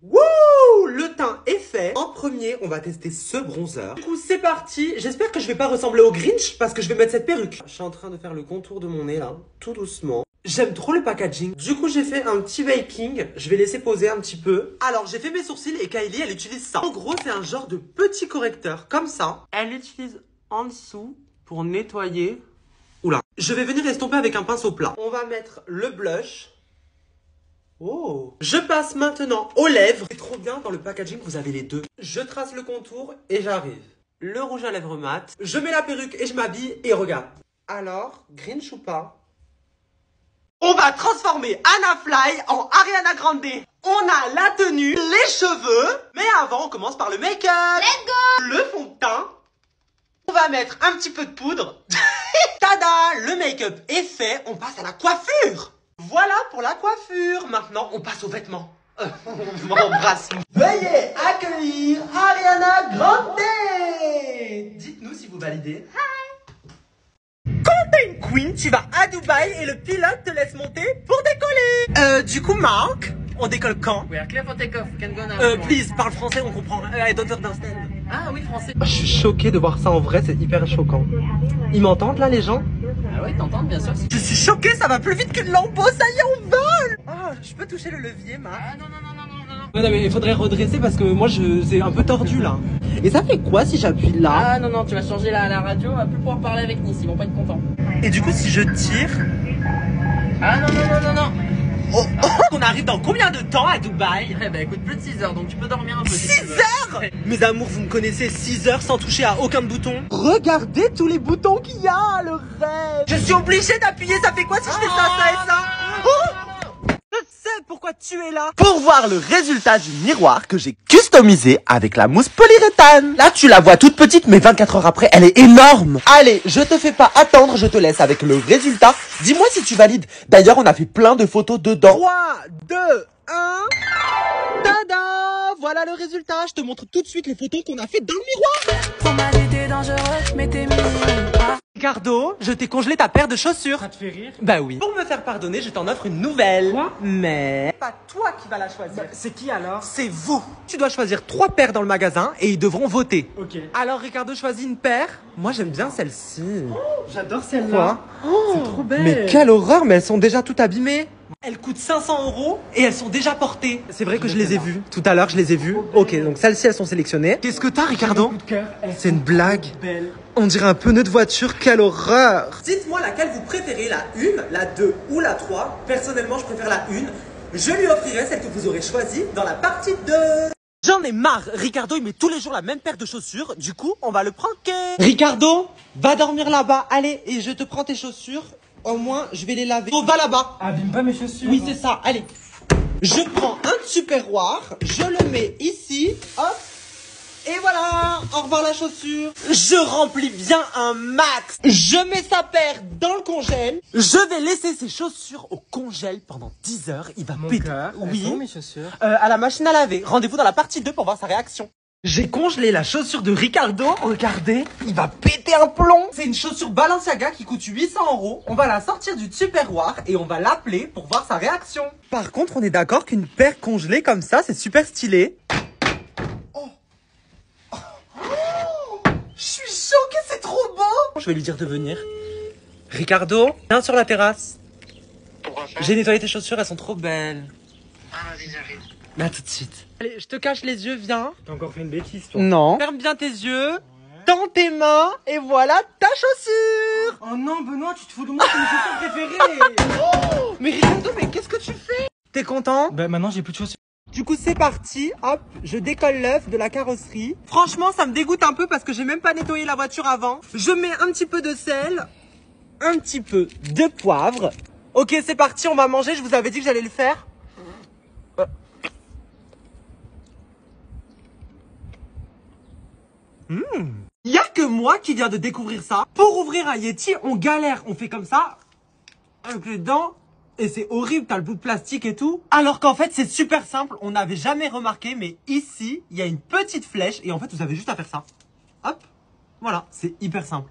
Wouh! Le teint est fait. En premier, on va tester ce bronzer. Du coup, c'est parti. J'espère que je vais pas ressembler au Grinch parce que je vais mettre cette perruque. Je suis en train de faire le contour de mon nez là, tout doucement. J'aime trop le packaging. Du coup, j'ai fait un petit baking. Je vais laisser poser un petit peu. Alors, j'ai fait mes sourcils et Kylie, elle utilise ça. En gros, c'est un genre de petit correcteur, comme ça. Elle l'utilise en dessous pour nettoyer. Oula. Je vais venir estomper avec un pinceau plat. On va mettre le blush. Oh. Je passe maintenant aux lèvres. C'est trop bien, dans le packaging, vous avez les deux. Je trace le contour et j'arrive. Le rouge à lèvres mat. Je mets la perruque et je m'habille et regarde. Alors, Grinch ou pas? On va transformer Anna Fly en Ariana Grande. On a la tenue, les cheveux. Mais avant, on commence par le make-up. Let's go! Le fond de teint. On va mettre un petit peu de poudre. Tada! Le make-up est fait. On passe à la coiffure. Voilà pour la coiffure. Maintenant, on passe aux vêtements. On m'embrasse. Veuillez accueillir Ariana Grande. Dites-nous si vous validez. Quand t'es une queen, tu vas à Dubaï et le pilote te laisse monter pour décoller. Du coup, Marc, on décolle quand? We are clear for takeoff. We can go now. Please, parle français, on comprend. I don't understand. Ah oui, français. Je suis choqué de voir ça en vrai, c'est hyper choquant. Ils m'entendent là, les gens? Ah ouais, t'entends bien sûr. Je suis choqué, ça va plus vite qu'une lambeau, ça y est, on vole! Ah, je peux toucher le levier, Marc? Ah non, non, non, non, non, non. Ouais, non, mais il faudrait redresser parce que moi, c'est un peu tordu là. Et ça fait quoi si j'appuie là? Ah non, non, tu vas changer la radio, on va plus pouvoir parler avec Nice, ils vont pas être contents. Et du coup, si je tire... Ah non, non, non, non, non. Oh, on arrive dans combien de temps à Dubaï? Eh bah écoute, plus de 6 heures, donc tu peux dormir un peu. 6 heures? Mes amours, vous me connaissez, 6 heures sans toucher à aucun bouton. Regardez tous les boutons qu'il y a, le rêve. Je suis obligé d'appuyer, ça fait quoi si je fais ça et ça? Oh, je sais pourquoi tu es là. Pour voir le résultat du miroir que j'ai customisé avec la mousse polyuréthane. Là, tu la vois toute petite, mais 24 heures après, elle est énorme. Allez, je te fais pas attendre, je te laisse avec le résultat. Dis-moi si tu valides. D'ailleurs, on a fait plein de photos dedans. 3, 2, 1... Tada! Voilà le résultat. Je te montre tout de suite les photos qu'on a fait dans le miroir. Formalité dangereuse, mais t'es mignon. Ricardo, je t'ai congelé ta paire de chaussures. Ça te fait rire? Bah oui. Pour me faire pardonner, je t'en offre une nouvelle. Quoi? Mais pas toi qui vas la choisir. Bah, c'est qui alors? C'est vous. Tu dois choisir 3 paires dans le magasin et ils devront voter. Ok. Alors Ricardo choisit une paire. Moi j'aime bien celle-ci. J'adore celle-là. Quoi? C'est trop belle. Mais quelle horreur, mais elles sont déjà toutes abîmées. Elles coûtent 500 € et elles sont déjà portées. C'est vrai que je les ai vues. Tout à l'heure, je les ai vues. Ok, donc celles-ci, elles sont sélectionnées. Qu'est-ce que t'as, Ricardo? Coup de cœur. C'est une blague. Belle. On dirait un pneu de voiture, quelle horreur! Dites-moi laquelle vous préférez, la 1, la 2 ou la 3. Personnellement, je préfère la 1. Je lui offrirai celle que vous aurez choisie dans la partie 2. J'en ai marre, Ricardo il met tous les jours la même paire de chaussures, du coup on va le pranker. Ricardo, va dormir là-bas, allez, et je te prends tes chaussures, au moins je vais les laver. Oh, va là-bas. Abîme pas mes chaussures. Oui c'est ça, allez. Je prends un tupperware, je le mets ici, hop. Et voilà, au revoir la chaussure. Je remplis bien un max. Je mets sa paire dans le congèle. Je vais laisser ses chaussures au congèle pendant 10 heures. Il va péter. Oui. Elles sont mes chaussures. À la machine à laver. Rendez-vous dans la partie 2 pour voir sa réaction. J'ai congelé la chaussure de Ricardo. Regardez, il va péter un plomb. C'est une chaussure Balenciaga qui coûte 800 €. On va la sortir du tupperware et on va l'appeler pour voir sa réaction. Par contre, on est d'accord qu'une paire congelée comme ça, c'est super stylé. Je suis choquée, c'est trop beau. Je vais lui dire de venir. Ricardo, viens sur la terrasse. Pourquoi faire? J'ai nettoyé tes chaussures, elles sont trop belles. Ah, vas-y, j'arrive. Mais à tout de suite. Allez, je te cache les yeux, viens. T'as encore fait une bêtise, toi. Non. Ferme bien tes yeux. Tends tes mains et voilà ta chaussure. Oh non, Benoît, tu te fous de moi, c'est mes chaussures préférées. Oh, mais Ricardo, mais qu'est-ce que tu fais? T'es content? Bah maintenant, j'ai plus de chaussures. Du coup, c'est parti. Hop, je décolle l'œuf de la carrosserie. Franchement, ça me dégoûte un peu parce que j'ai même pas nettoyé la voiture avant. Je mets un petit peu de sel, un petit peu de poivre. Ok, c'est parti, on va manger. Je vous avais dit que j'allais le faire. Y a que moi qui viens de découvrir ça. Pour ouvrir un Yeti, on galère. On fait comme ça, avec les dents. Et c'est horrible, t'as le bout de plastique et tout. Alors qu'en fait, c'est super simple. On n'avait jamais remarqué, mais ici, il y a une petite flèche. Et en fait, vous avez juste à faire ça. Hop. Voilà, c'est hyper simple.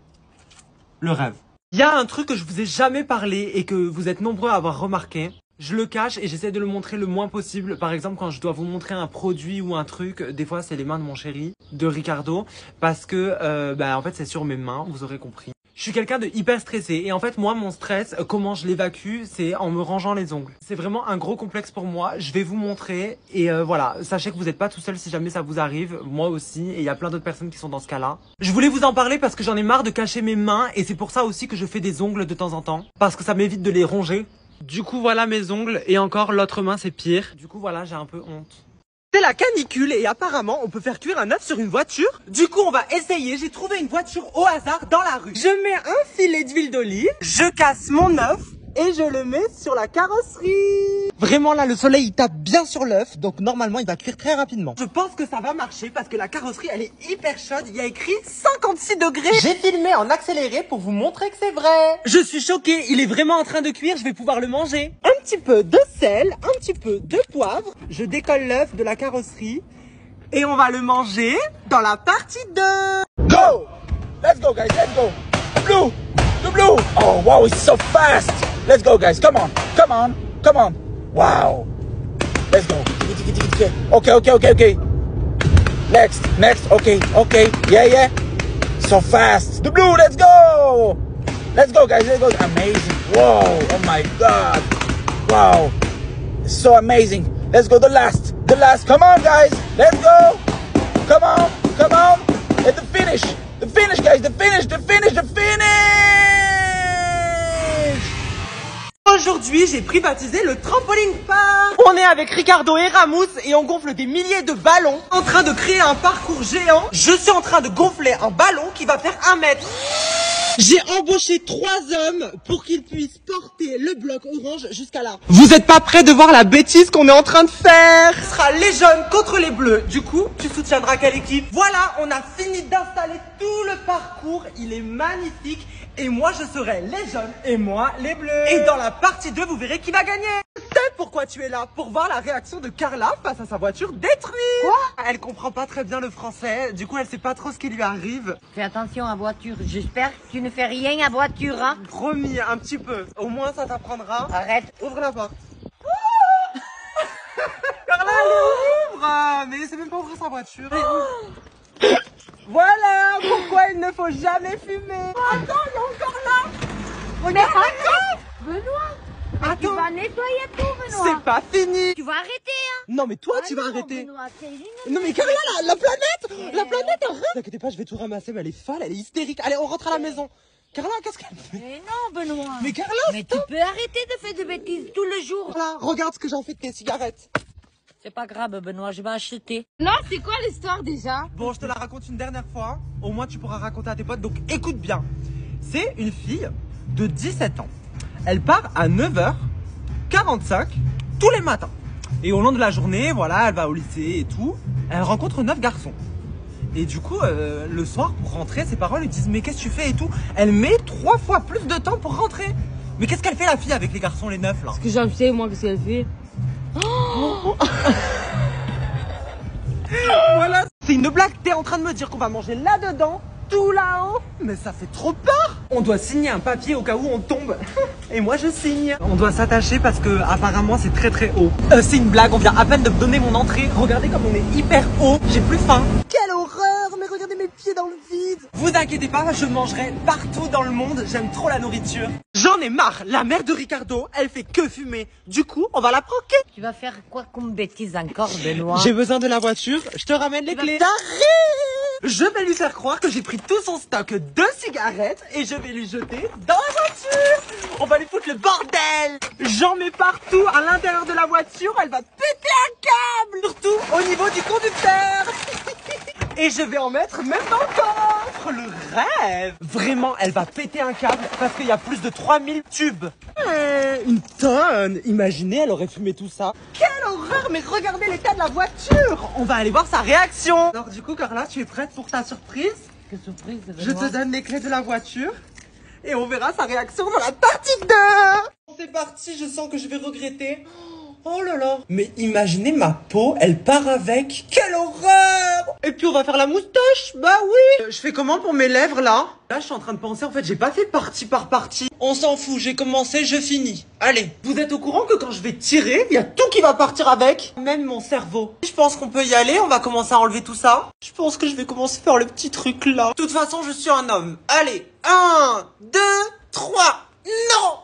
Le rêve. Il y a un truc que je vous ai jamais parlé et que vous êtes nombreux à avoir remarqué. Je le cache et j'essaie de le montrer le moins possible. Par exemple, quand je dois vous montrer un produit ou un truc, des fois c'est les mains de mon chéri, de Ricardo, parce que en fait c'est sur mes mains, vous aurez compris. Je suis quelqu'un de hyper stressé et en fait moi mon stress, comment je l'évacue, c'est en me rangeant les ongles. C'est vraiment un gros complexe pour moi, je vais vous montrer et voilà, sachez que vous n'êtes pas tout seul si jamais ça vous arrive, moi aussi et il y a plein d'autres personnes qui sont dans ce cas-là. Je voulais vous en parler parce que j'en ai marre de cacher mes mains et c'est pour ça aussi que je fais des ongles de temps en temps, parce que ça m'évite de les ronger. Du coup voilà mes ongles et encore l'autre main c'est pire. Du coup voilà j'ai un peu honte. C'est la canicule et apparemment on peut faire cuire un œuf sur une voiture. Du coup on va essayer, j'ai trouvé une voiture au hasard dans la rue. Je mets un filet d'huile d'olive, je casse mon œuf et je le mets sur la carrosserie. Vraiment là le soleil il tape bien sur l'œuf, donc normalement il va cuire très rapidement. Je pense que ça va marcher parce que la carrosserie elle est hyper chaude, il y a écrit 56 degrés. J'ai filmé en accéléré pour vous montrer que c'est vrai. Je suis choquée, il est vraiment en train de cuire, je vais pouvoir le manger. Un petit peu de sel, un petit peu de poivre, je décolle l'œuf de la carrosserie et on va le manger dans la partie 2. Go! Let's go, guys. Let's go. Blue. The blue. Oh, wow. It's so fast. Let's go, guys. Come on. Come on. Come on. Wow. Let's go. Okay, okay, okay, okay. Next. Next. Okay. Okay. Yeah, yeah. So fast. The blue. Let's go. Let's go, guys. Let's go. Amazing. Whoa. Oh, my God. Wow. So amazing. Let's go. The last. The last. Come on, guys. Let's go. Come on. Come on. And the finish. The finish, guys. The finish. The finish. The finish. Aujourd'hui, j'ai privatisé le trampoline park. On est avec Ricardo et Ramous et on gonfle des milliers de ballons. En train de créer un parcours géant. Je suis en train de gonfler un ballon qui va faire 1 mètre. J'ai embauché 3 hommes pour qu'ils puissent porter le bloc orange jusqu'à là. Vous êtes pas prêts de voir la bêtise qu'on est en train de faire? Ce sera les jaunes contre les bleus. Du coup, tu soutiendras quelle équipe? Voilà, on a fini d'installer tout le parcours. Il est magnifique. Et moi, je serai les jaunes et moi, les bleus. Et dans la partie 2, vous verrez qui va gagner. Je sais pourquoi tu es là. Pour voir la réaction de Carla face à sa voiture détruite. Quoi? Elle comprend pas très bien le français. Du coup, elle sait pas trop ce qui lui arrive. Fais attention à voiture. J'espère que tu ne fais rien à voiture, hein. Promis, un petit peu. Au moins, ça t'apprendra. Arrête. Ouvre la porte. Carla, elle ouvre. Mais c'est même pas ouvrir sa voiture. Voilà pourquoi il ne faut jamais fumer. Attends, il est encore là. Mais attends, Benoît. Tu vas nettoyer tout, Benoît. C'est pas fini. Tu vas arrêter, hein. Non mais toi tu vas non, arrêter. Benoît, une... Non mais Carla, la planète, arrête. Ne t'inquiète pas, je vais tout ramasser, mais elle est folle, elle est hystérique. Allez, on rentre à la maison. Carla, qu'est-ce qu'elle fait? Mais non, Benoît. Mais Carla, mais tu peux arrêter de faire des bêtises tout le jour. Voilà, regarde ce que j'en fais de tes cigarettes. C'est pas grave, Benoît, je vais acheter. Non, c'est quoi l'histoire déjà? Bon, je te la raconte une dernière fois. Au moins, tu pourras raconter à tes potes. Donc, écoute bien. C'est une fille de 17 ans. Elle part à 9h45 tous les matins. Et au long de la journée, voilà, elle va au lycée et tout. Elle rencontre 9 garçons. Et du coup, le soir, pour rentrer, ses parents lui disent « Mais qu'est-ce que tu fais et tout ?» Elle met 3 fois plus de temps pour rentrer. Mais qu'est-ce qu'elle fait, la fille, avec les garçons, les 9 là? Parce que j'en sais, moi, qu'est-ce qu'elle fait? Oh Voilà, c'est une blague. T'es en train de me dire qu'on va manger là-dedans, tout là-haut? Mais ça fait trop peur. On doit signer un papier au cas où on tombe. Et moi je signe. On doit s'attacher parce que apparemment c'est très très haut. C'est une blague, on vient à peine de me donner mon entrée. Regardez comme on est hyper haut. J'ai plus faim. Quelle horreur, mais regardez mes pieds dans le vide. Vous inquiétez pas, je mangerai partout dans le monde. J'aime trop la nourriture. J'en ai marre. La mère de Ricardo, elle fait que fumer. Du coup, on va la proquer. Tu vas faire quoi comme bêtise encore, Benoît? J'ai besoin de la voiture. Je te ramène les clés. Je vais lui faire croire que j'ai pris tout son stock de cigarettes et je vais lui jeter dans la voiture. On va lui foutre le bordel. J'en mets partout à l'intérieur de la voiture. Elle va péter un câble. Surtout au niveau du conducteur. Et je vais en mettre même dans le coffre. Le rêve. Vraiment, elle va péter un câble parce qu'il y a plus de 3000 tubes. Une tonne. Imaginez, elle aurait fumé tout ça. Quelle horreur. Mais regardez l'état de la voiture. On va aller voir sa réaction. Alors du coup, Carla, tu es prête pour ta surprise? Quelle surprise, Benoît. Je te donne les clés de la voiture. Et on verra sa réaction dans la partie 2. C'est parti, je sens que je vais regretter. Oh là là. Mais imaginez ma peau, elle part avec. Quelle horreur. Et puis on va faire la moustache. Bah oui. Je fais comment pour mes lèvres là? Là je suis en train de penser, en fait j'ai pas fait partie par partie. On s'en fout, j'ai commencé, je finis. Allez, vous êtes au courant que quand je vais tirer, il y a tout qui va partir avec, même mon cerveau. Je pense qu'on peut y aller, on va commencer à enlever tout ça. Je pense que je vais commencer à faire le petit truc là. De toute façon je suis un homme. Allez, 1, 2, 3. Non.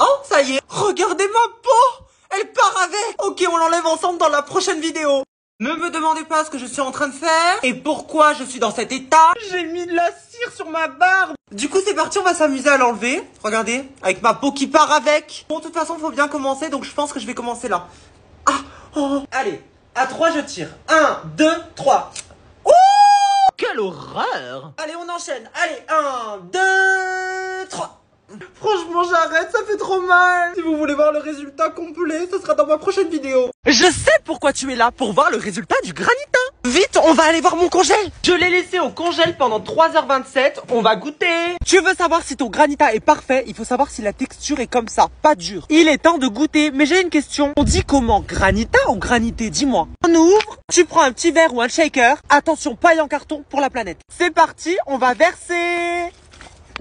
Oh, ça y est. Regardez ma peau. Elle part avec. Ok, on l'enlève ensemble dans la prochaine vidéo. Ne me demandez pas ce que je suis en train de faire et pourquoi je suis dans cet état. J'ai mis de la cire sur ma barbe. Du coup, c'est parti, on va s'amuser à l'enlever. Regardez, avec ma peau qui part avec. Bon, de toute façon, il faut bien commencer, donc je pense que je vais commencer là. Ah, oh. Allez, à 3, je tire. 1, 2, 3. Oh, quelle horreur. Allez, on enchaîne. Allez, 1, 2, 3. Franchement j'arrête, ça fait trop mal. Si vous voulez voir le résultat complet, ce sera dans ma prochaine vidéo. Je sais pourquoi tu es là, pour voir le résultat du granita. Vite, on va aller voir mon congèle. Je l'ai laissé au congèle pendant 3h27, on va goûter. Tu veux savoir si ton granita est parfait, il faut savoir si la texture est comme ça, pas dure. Il est temps de goûter, mais j'ai une question. On dit comment, granita ou granité? Dis-moi. On ouvre, tu prends un petit verre ou un shaker. Attention, paille en carton pour la planète. C'est parti, on va verser.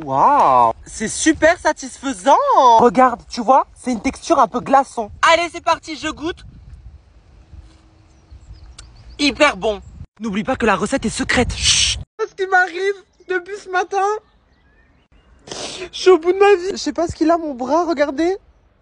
Waouh, c'est super satisfaisant. Regarde, tu vois, c'est une texture un peu glaçon. Allez, c'est parti, je goûte. Hyper bon. N'oublie pas que la recette est secrète. Chut. Ce qui m'arrive depuis ce matin. Je suis au bout de ma vie. Je sais pas ce qu'il a, mon bras, regardez.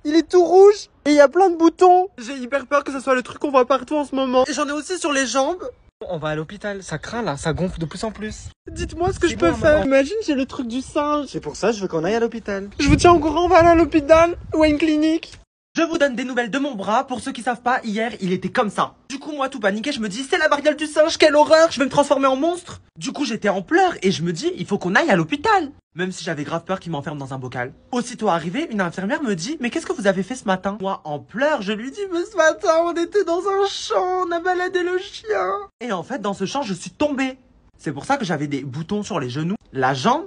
Il est tout rouge et il y a plein de boutons. J'ai hyper peur que ce soit le truc qu'on voit partout en ce moment. Et j'en ai aussi sur les jambes. On va à l'hôpital, ça craint là, ça gonfle de plus en plus. Dites-moi ce que je peux faire. Imagine, j'ai le truc du singe. C'est pour ça, je veux qu'on aille à l'hôpital. Je vous tiens au courant, on va aller à l'hôpital ou à une clinique. Je vous donne des nouvelles de mon bras. Pour ceux qui savent pas, hier, il était comme ça. Du coup, moi, tout paniqué, je me dis, c'est la variole du singe, quelle horreur, je vais me transformer en monstre. Du coup, j'étais en pleurs et je me dis, il faut qu'on aille à l'hôpital. Même si j'avais grave peur qu'il m'enferme dans un bocal. Aussitôt arrivé, une infirmière me dit, mais qu'est-ce que vous avez fait ce matin? Moi, en pleurs, je lui dis, mais ce matin, on était dans un champ, on a baladé le chien. Et en fait, dans ce champ, je suis tombée. C'est pour ça que j'avais des boutons sur les genoux, la jambe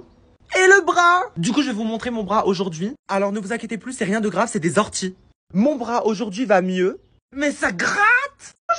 et le bras. Du coup, je vais vous montrer mon bras aujourd'hui. Alors, ne vous inquiétez plus, c'est rien de grave, c'est des orties. Mon bras aujourd'hui va mieux, mais ça gratte.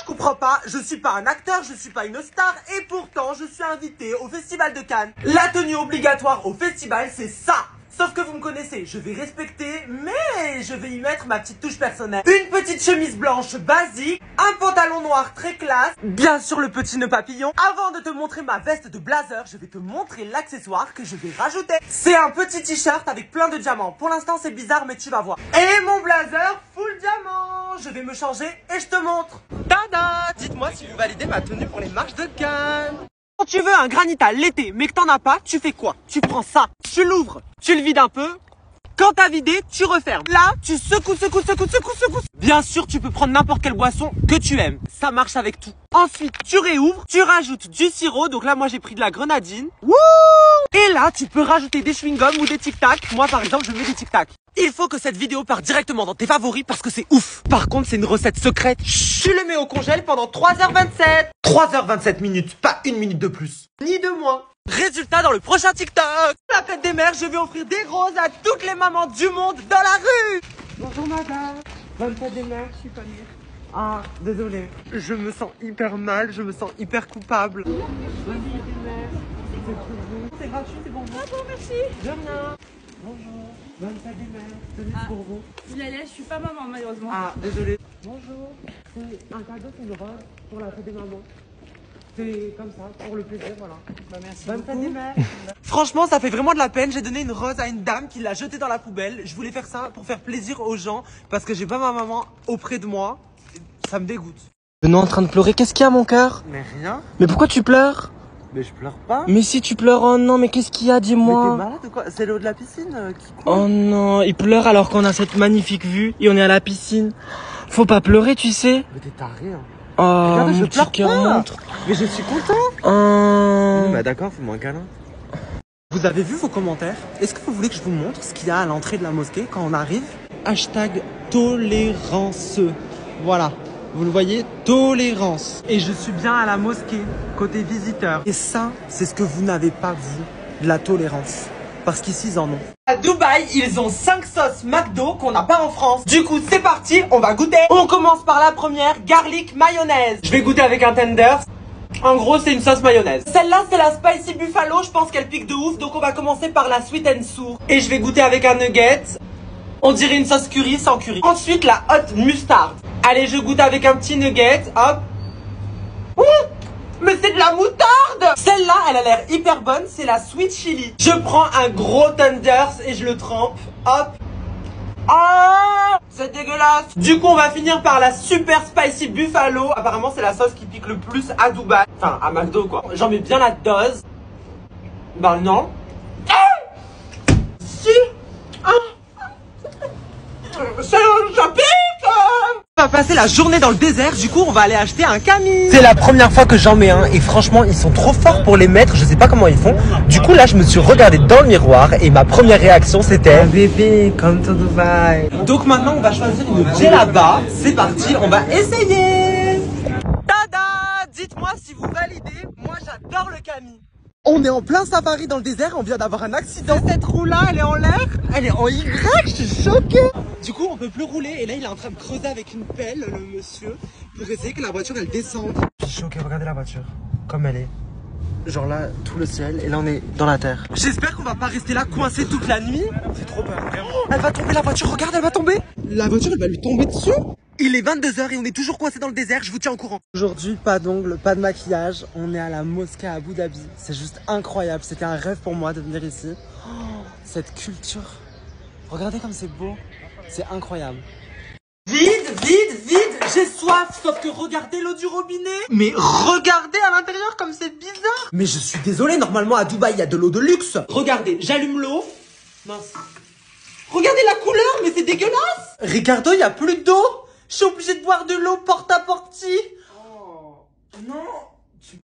Je comprends pas, je suis pas un acteur, je suis pas une star, et pourtant je suis invité au Festival de Cannes. La tenue obligatoire au festival, c'est ça. Sauf que vous me connaissez, je vais respecter, mais je vais y mettre ma petite touche personnelle. Une petite chemise blanche basique, un pantalon noir très classe, bien sûr le petit nœud papillon. Avant de te montrer ma veste de blazer, je vais te montrer l'accessoire que je vais rajouter. C'est un petit t-shirt avec plein de diamants. Pour l'instant c'est bizarre, mais tu vas voir. Et mon blazer full diamant. Je vais me changer et je te montre. Tada! Dites-moi si vous validez ma tenue pour les marches de Cannes. Quand tu veux un granita l'été, mais que t'en as pas, tu fais quoi? Tu prends ça, tu l'ouvres, tu le vides un peu. Quand t'as vidé, tu refermes. Là, tu secoues. Bien sûr, tu peux prendre n'importe quelle boisson que tu aimes. Ça marche avec tout. Ensuite, tu réouvres, tu rajoutes du sirop. Donc là, moi, j'ai pris de la grenadine. Wouh! Et là, tu peux rajouter des chewing-gums ou des tic-tac. Moi, par exemple, je mets des tic-tac. Il faut que cette vidéo parte directement dans tes favoris parce que c'est ouf. Par contre, c'est une recette secrète. Chut, tu le mets au congèle pendant 3h27. 3h27 minutes, pas une minute de plus. Ni de moins. Résultat dans le prochain TikTok. La fête des mères, je vais offrir des roses à toutes les mamans du monde dans la rue. Bonjour madame. Bonne fête des mères, je suis pas née. Ah, désolé. Je me sens hyper mal, je me sens hyper coupable. Bonne fête des mères. C'est pour vous. C'est gratuit, c'est pour vous. Ah bon, merci. De rien. Bonjour. Bonne fête des mères. C'est pour vous. Je suis pas maman malheureusement. Ah, désolé. Bonjour. C'est un cadeau, c'est une rose pour la fête des mamans. C'est comme ça, pour le plaisir, voilà. Bah merci. Bonne fête des mères. Franchement, ça fait vraiment de la peine. J'ai donné une rose à une dame qui l'a jetée dans la poubelle. Je voulais faire ça pour faire plaisir aux gens parce que j'ai pas ma maman auprès de moi. Ça me dégoûte. Benoît en train de pleurer, qu'est-ce qu'il y a mon cœur? Mais rien. Mais pourquoi tu pleures? Mais je pleure pas. Mais si tu pleures, oh non, mais qu'est-ce qu'il y a, Mais dis-moi? t'es malade ou quoi? C'est l'eau de la piscine qui coule. Oh non, il pleure alors qu'on a cette magnifique vue et on est à la piscine. Faut pas pleurer, tu sais. Mais t'es taré, hein. Oh, Regarde, mon je petit pleure cœur pas. montre. Mais je suis content. Oh. Bah d'accord, fais-moi un câlin. Vous avez vu vos commentaires? Est-ce que vous voulez que je vous montre ce qu'il y a à l'entrée de la mosquée quand on arrive? Hashtag tolérance. Voilà. Vous le voyez, tolérance. Et je suis bien à la mosquée, côté visiteur. Et ça, c'est ce que vous n'avez pas, vous, de la tolérance. Parce qu'ici, ils en ont. À Dubaï, ils ont 5 sauces McDo qu'on n'a pas en France. Du coup, c'est parti, on va goûter. On commence par la première, garlic mayonnaise. Je vais goûter avec un tender. En gros, c'est une sauce mayonnaise. Celle-là, c'est la spicy buffalo. Je pense qu'elle pique de ouf. Donc, on va commencer par la sweet and sour. Et je vais goûter avec un nugget. On dirait une sauce curry sans curry. Ensuite, la hot mustard. Allez, je goûte avec un petit nugget. Hop. Ouh, mais c'est de la moutarde. Celle-là, elle a l'air hyper bonne. C'est la sweet chili. Je prends un gros tenders et je le trempe. Hop. Ah, c'est dégueulasse. Du coup, on va finir par la super spicy buffalo. Apparemment, c'est la sauce qui pique le plus à Dubaï. Enfin, à McDo, quoi. J'en mets bien la dose. Bah non. Ah, si. Ah. Ça pique. On va passer la journée dans le désert. Du coup, on va aller acheter un Camille. C'est la première fois que j'en mets un. Et franchement, ils sont trop forts pour les mettre. Je sais pas comment ils font. Du coup, là, je me suis regardé dans le miroir. Et ma première réaction, c'était un bébé, comme to Dubaï. Donc maintenant, on va choisir une djellaba. C'est parti, on va essayer. Tada! Dites-moi si vous validez. Moi, j'adore le Camille. On est en plein safari dans le désert, on vient d'avoir un accident. Cette roue-là, elle est en l'air, elle est en Y, je suis choqué. Du coup, on peut plus rouler et là, il est en train de creuser avec une pelle, le monsieur, pour essayer que la voiture, elle descende. Je suis choqué, regardez la voiture, comme elle est. Genre là, tout le ciel, et là, on est dans la terre. J'espère qu'on va pas rester là, coincé toute la nuit. C'est trop peur, vraiment. Elle va tomber, la voiture, regarde, elle va tomber. La voiture, elle va lui tomber dessus. Il est 22h et on est toujours coincé dans le désert, je vous tiens au courant. Aujourd'hui, pas d'ongles, pas de maquillage, on est à la mosquée à Abu Dhabi. C'est juste incroyable, c'était un rêve pour moi de venir ici. Oh, cette culture, regardez comme c'est beau, c'est incroyable. Vide, vide, vide, j'ai soif, sauf que regardez l'eau du robinet. Mais regardez à l'intérieur comme c'est bizarre. Mais je suis désolé, normalement à Dubaï il y a de l'eau de luxe. Regardez, j'allume l'eau. Mince. Regardez la couleur, mais c'est dégueulasse. Ricardo, il y a plus d'eau. Je suis obligé de boire de l'eau porte-à-porte. Oh, non.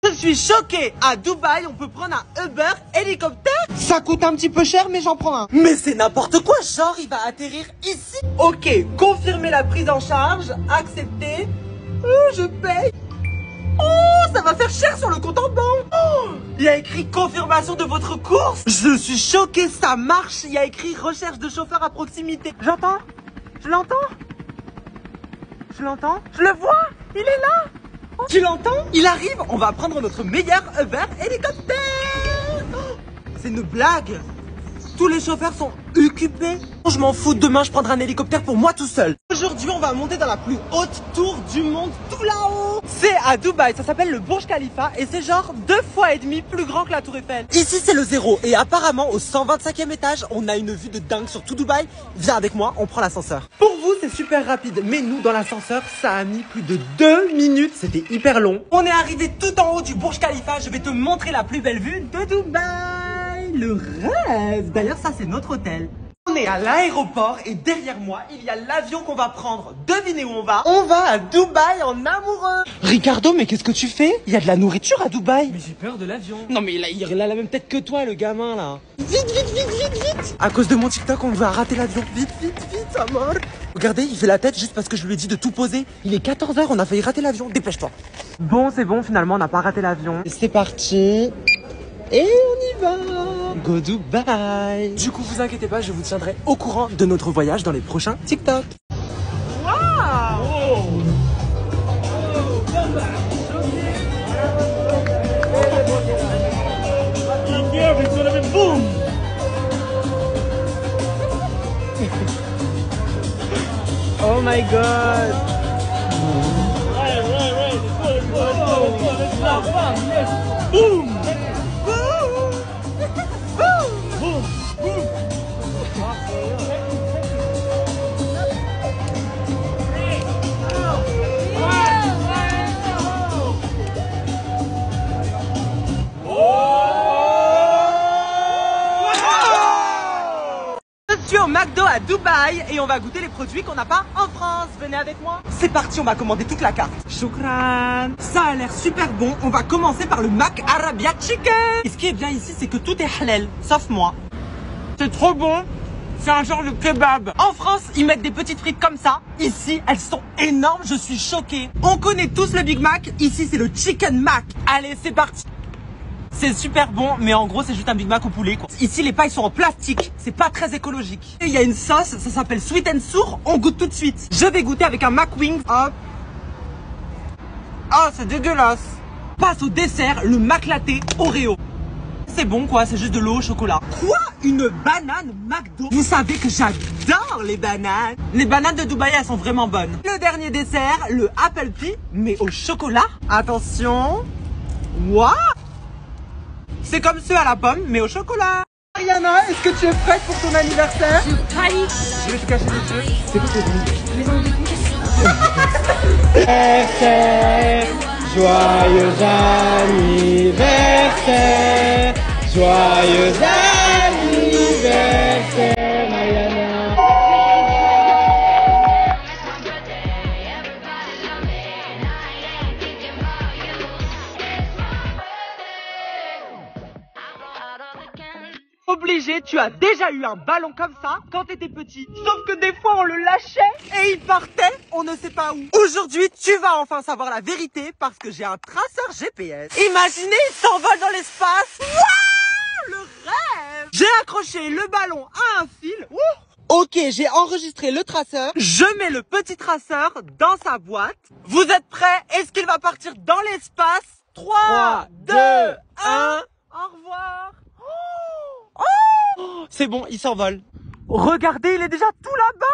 Je suis choqué. À Dubaï, on peut prendre un Uber hélicoptère. Ça coûte un petit peu cher, mais j'en prends un. Mais c'est n'importe quoi. Genre, il va atterrir ici. Ok, confirmer la prise en charge. Accepter. Oh, je paye. Oh, ça va faire cher sur le compte en banque. Oh, il y a écrit confirmation de votre course. Je suis choqué, ça marche. Il y a écrit recherche de chauffeur à proximité. J'entends. Je l'entends. Je l'entends. Je le vois. Il est là. Oh. Tu l'entends? Il arrive. On va prendre notre meilleur Uber hélicoptère. Oh, c'est une blague. Tous les chauffeurs sont occupés. Je m'en fous. Demain, je prendrai un hélicoptère pour moi tout seul. Aujourd'hui, on va monter dans la plus haute tour du monde, tout là-haut. C'est à Dubaï. Ça s'appelle le Burj Khalifa et c'est genre 2,5 fois plus grand que la Tour Eiffel. Ici, c'est le zéro. Et apparemment, au 125e étage, on a une vue de dingue sur tout Dubaï. Viens avec moi, on prend l'ascenseur. Pour vous, c'est super rapide. Mais nous, dans l'ascenseur, ça a mis plus de 2 minutes. C'était hyper long. On est arrivé tout en haut du Burj Khalifa. Je vais te montrer la plus belle vue de Dubaï. Le rêve. D'ailleurs, ça, c'est notre hôtel. On est à l'aéroport et derrière moi, il y a l'avion qu'on va prendre. Devinez où on va? On va à Dubaï en amoureux. Ricardo, mais qu'est-ce que tu fais? Il y a de la nourriture à Dubaï. Mais j'ai peur de l'avion. Non mais il a la même tête que toi, le gamin là. Vite, vite, vite, vite, vite. À cause de mon TikTok, on va rater l'avion. Vite, vite, vite, à mort. Regardez, il fait la tête juste parce que je lui ai dit de tout poser. Il est 14h, on a failli rater l'avion. Dépêche-toi. Bon, c'est bon, finalement, on n'a pas raté l'avion. C'est parti. Et on y va. Go Dubaï. Du coup, vous inquiétez pas, je vous tiendrai au courant de notre voyage dans les prochains TikTok. Oh my god. Boum. Je suis au McDo à Dubaï et on va goûter les produits qu'on n'a pas en France. Venez avec moi. C'est parti, on va commander toute la carte. Shukran. Ça a l'air super bon. On va commencer par le Mac Arabia Chicken. Et ce qui est bien ici, c'est que tout est halal, sauf moi. C'est trop bon. C'est un genre de kebab. En France, ils mettent des petites frites comme ça. Ici, elles sont énormes. Je suis choquée. On connaît tous le Big Mac. Ici, c'est le Chicken Mac. Allez, c'est parti. C'est super bon, mais en gros, c'est juste un Big Mac au poulet, quoi. Ici, les pailles sont en plastique. C'est pas très écologique. Et il y a une sauce, ça s'appelle Sweet and Sour. On goûte tout de suite. Je vais goûter avec un Mac Wings. Hop. Ah, c'est dégueulasse. passe au dessert, le maclaté Oreo. C'est bon quoi, c'est juste de l'eau au chocolat. Quoi? Une banane McDo? Vous savez que j'adore les bananes. Les bananes de Dubaï, elles sont vraiment bonnes. Le dernier dessert, le Apple Pie, mais au chocolat. Attention. Waouh! C'est comme ceux à la pomme, mais au chocolat. Mariana, est-ce que tu es prête pour ton anniversaire? Je trahis. Je vais te cacher les yeux. C'est quoi tes Anniversaire, joyeux anniversaire, joyeux anniversaire, Mariana. Obligé, tu as déjà eu un ballon comme ça quand t'étais petit. Sauf que des fois on le lâchait et il partait, on ne sait pas où. Aujourd'hui, tu vas enfin savoir la vérité parce que j'ai un traceur GPS. Imaginez, il s'envole dans l'espace. Waouh, le rêve. J'ai accroché le ballon à un fil. Ok, j'ai enregistré le traceur. Je mets le petit traceur dans sa boîte. Vous êtes prêts? Est-ce qu'il va partir dans l'espace? 3, 2, 1. Au revoir. Oh, c'est bon, il s'envole. Regardez, il est déjà tout là-bas.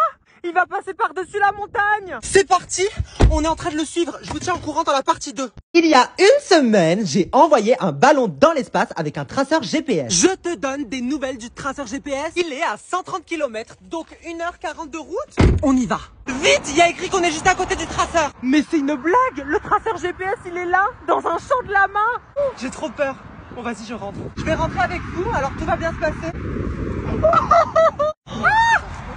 Il va passer par-dessus la montagne. C'est parti, on est en train de le suivre. Je vous tiens au courant dans la partie 2. Il y a une semaine, j'ai envoyé un ballon dans l'espace avec un traceur GPS. Je te donne des nouvelles du traceur GPS. Il est à 130 km, donc 1h40 de route. On y va. Vite, il y a écrit qu'on est juste à côté du traceur. Mais c'est une blague. Le traceur GPS, il est là, dans un champ de lama. J'ai trop peur. Bon, vas-y, je rentre. Je vais rentrer avec vous, alors tout va bien se passer.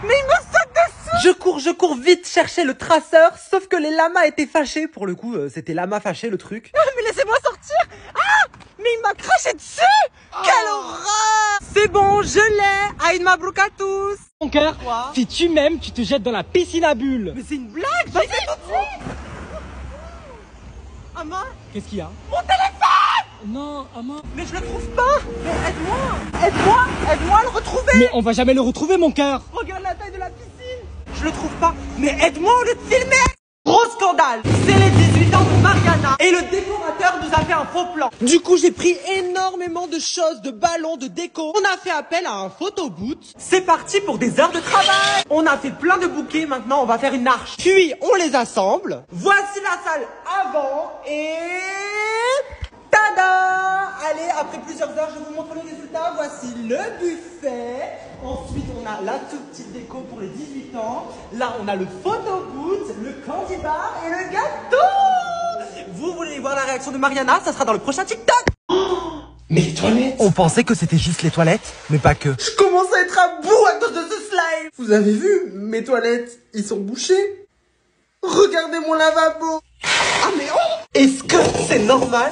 Mais il me saute dessus. Je cours vite chercher le traceur, sauf que les lamas étaient fâchés. Pour le coup, c'était lama fâché le truc. Mais laissez-moi sortir. Ah, mais il m'a craché dessus. Quelle horreur. C'est bon, je l'ai. Aïd Mabrouk à tous. Mon cœur, si tu m'aimes, tu te jettes dans la piscine à bulles. Mais c'est une blague. Vas-y, tout de suite. Ama, Qu'est-ce qu'il y a? mon téléphone. Non, Ama. Mais je le trouve pas. Mais aide-moi. Aide-moi à le retrouver. Mais on va jamais le retrouver, mon cœur. Regarde la taille de la piscine. Je le trouve pas. Mais aide-moi au lieu de filmer. Gros scandale. C'est les 18 ans de Mariana. Et le décorateur nous a fait un faux plan. Du coup, j'ai pris énormément de choses, de ballons, de déco. On a fait appel à un photoboot. C'est parti pour des heures de travail. On a fait plein de bouquets. Maintenant, on va faire une arche. Puis, on les assemble. Voici la salle avant et... Tada! Allez, après plusieurs heures, je vous montre le résultat. Voici le buffet. Ensuite, on a la toute petite déco pour les 18 ans. Là, on a le photoboot, le candy bar et le gâteau. Vous voulez voir la réaction de Mariana? Ça sera dans le prochain TikTok. Mais les toilettes! On pensait que c'était juste les toilettes, mais pas que. Je commence à être à bout à cause de ce slime. Vous avez vu? Mes toilettes, ils sont bouchés. Regardez mon lavabo. Ah mais oh! Est-ce que c'est normal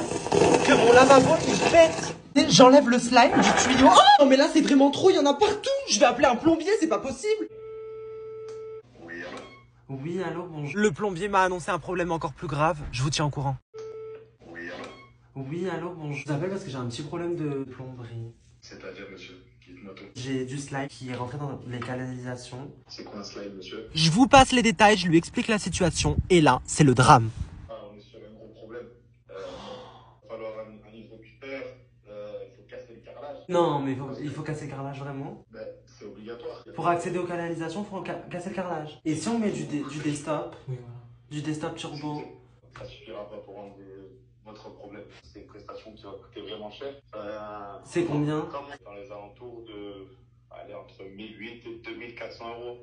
que mon lavabo il pète? J'enlève le slime du tuyau. Oh non mais là c'est vraiment trop, il y en a partout. Je vais appeler un plombier, c'est pas possible. Oui, allô, bonjour. Le plombier m'a annoncé un problème encore plus grave. Je vous tiens au courant. Oui, allô, bonjour. Je vous appelle parce que j'ai un petit problème de plomberie. C'est-à-dire, monsieur, dites-moi tout. J'ai du slime qui est rentré dans les canalisations. C'est quoi un slime, monsieur? Je vous passe les détails, je lui explique la situation. Et là, c'est le drame. Ah, on est sur un gros problème. Il va falloir un hydrocupteur. Il faut casser le carrelage. Non, mais il faut casser le carrelage vraiment. Ben, c'est obligatoire. Pour accéder aux canalisations, il faut casser le carrelage. Et si on met du desktop, Oui, voilà. du desktop turbo? Ça suffira pas pour rendre votre problème. C'est une prestation qui va coûter vraiment cher. C'est combien? Dans les alentours de... Allez, entre 1800 et 2400 euros.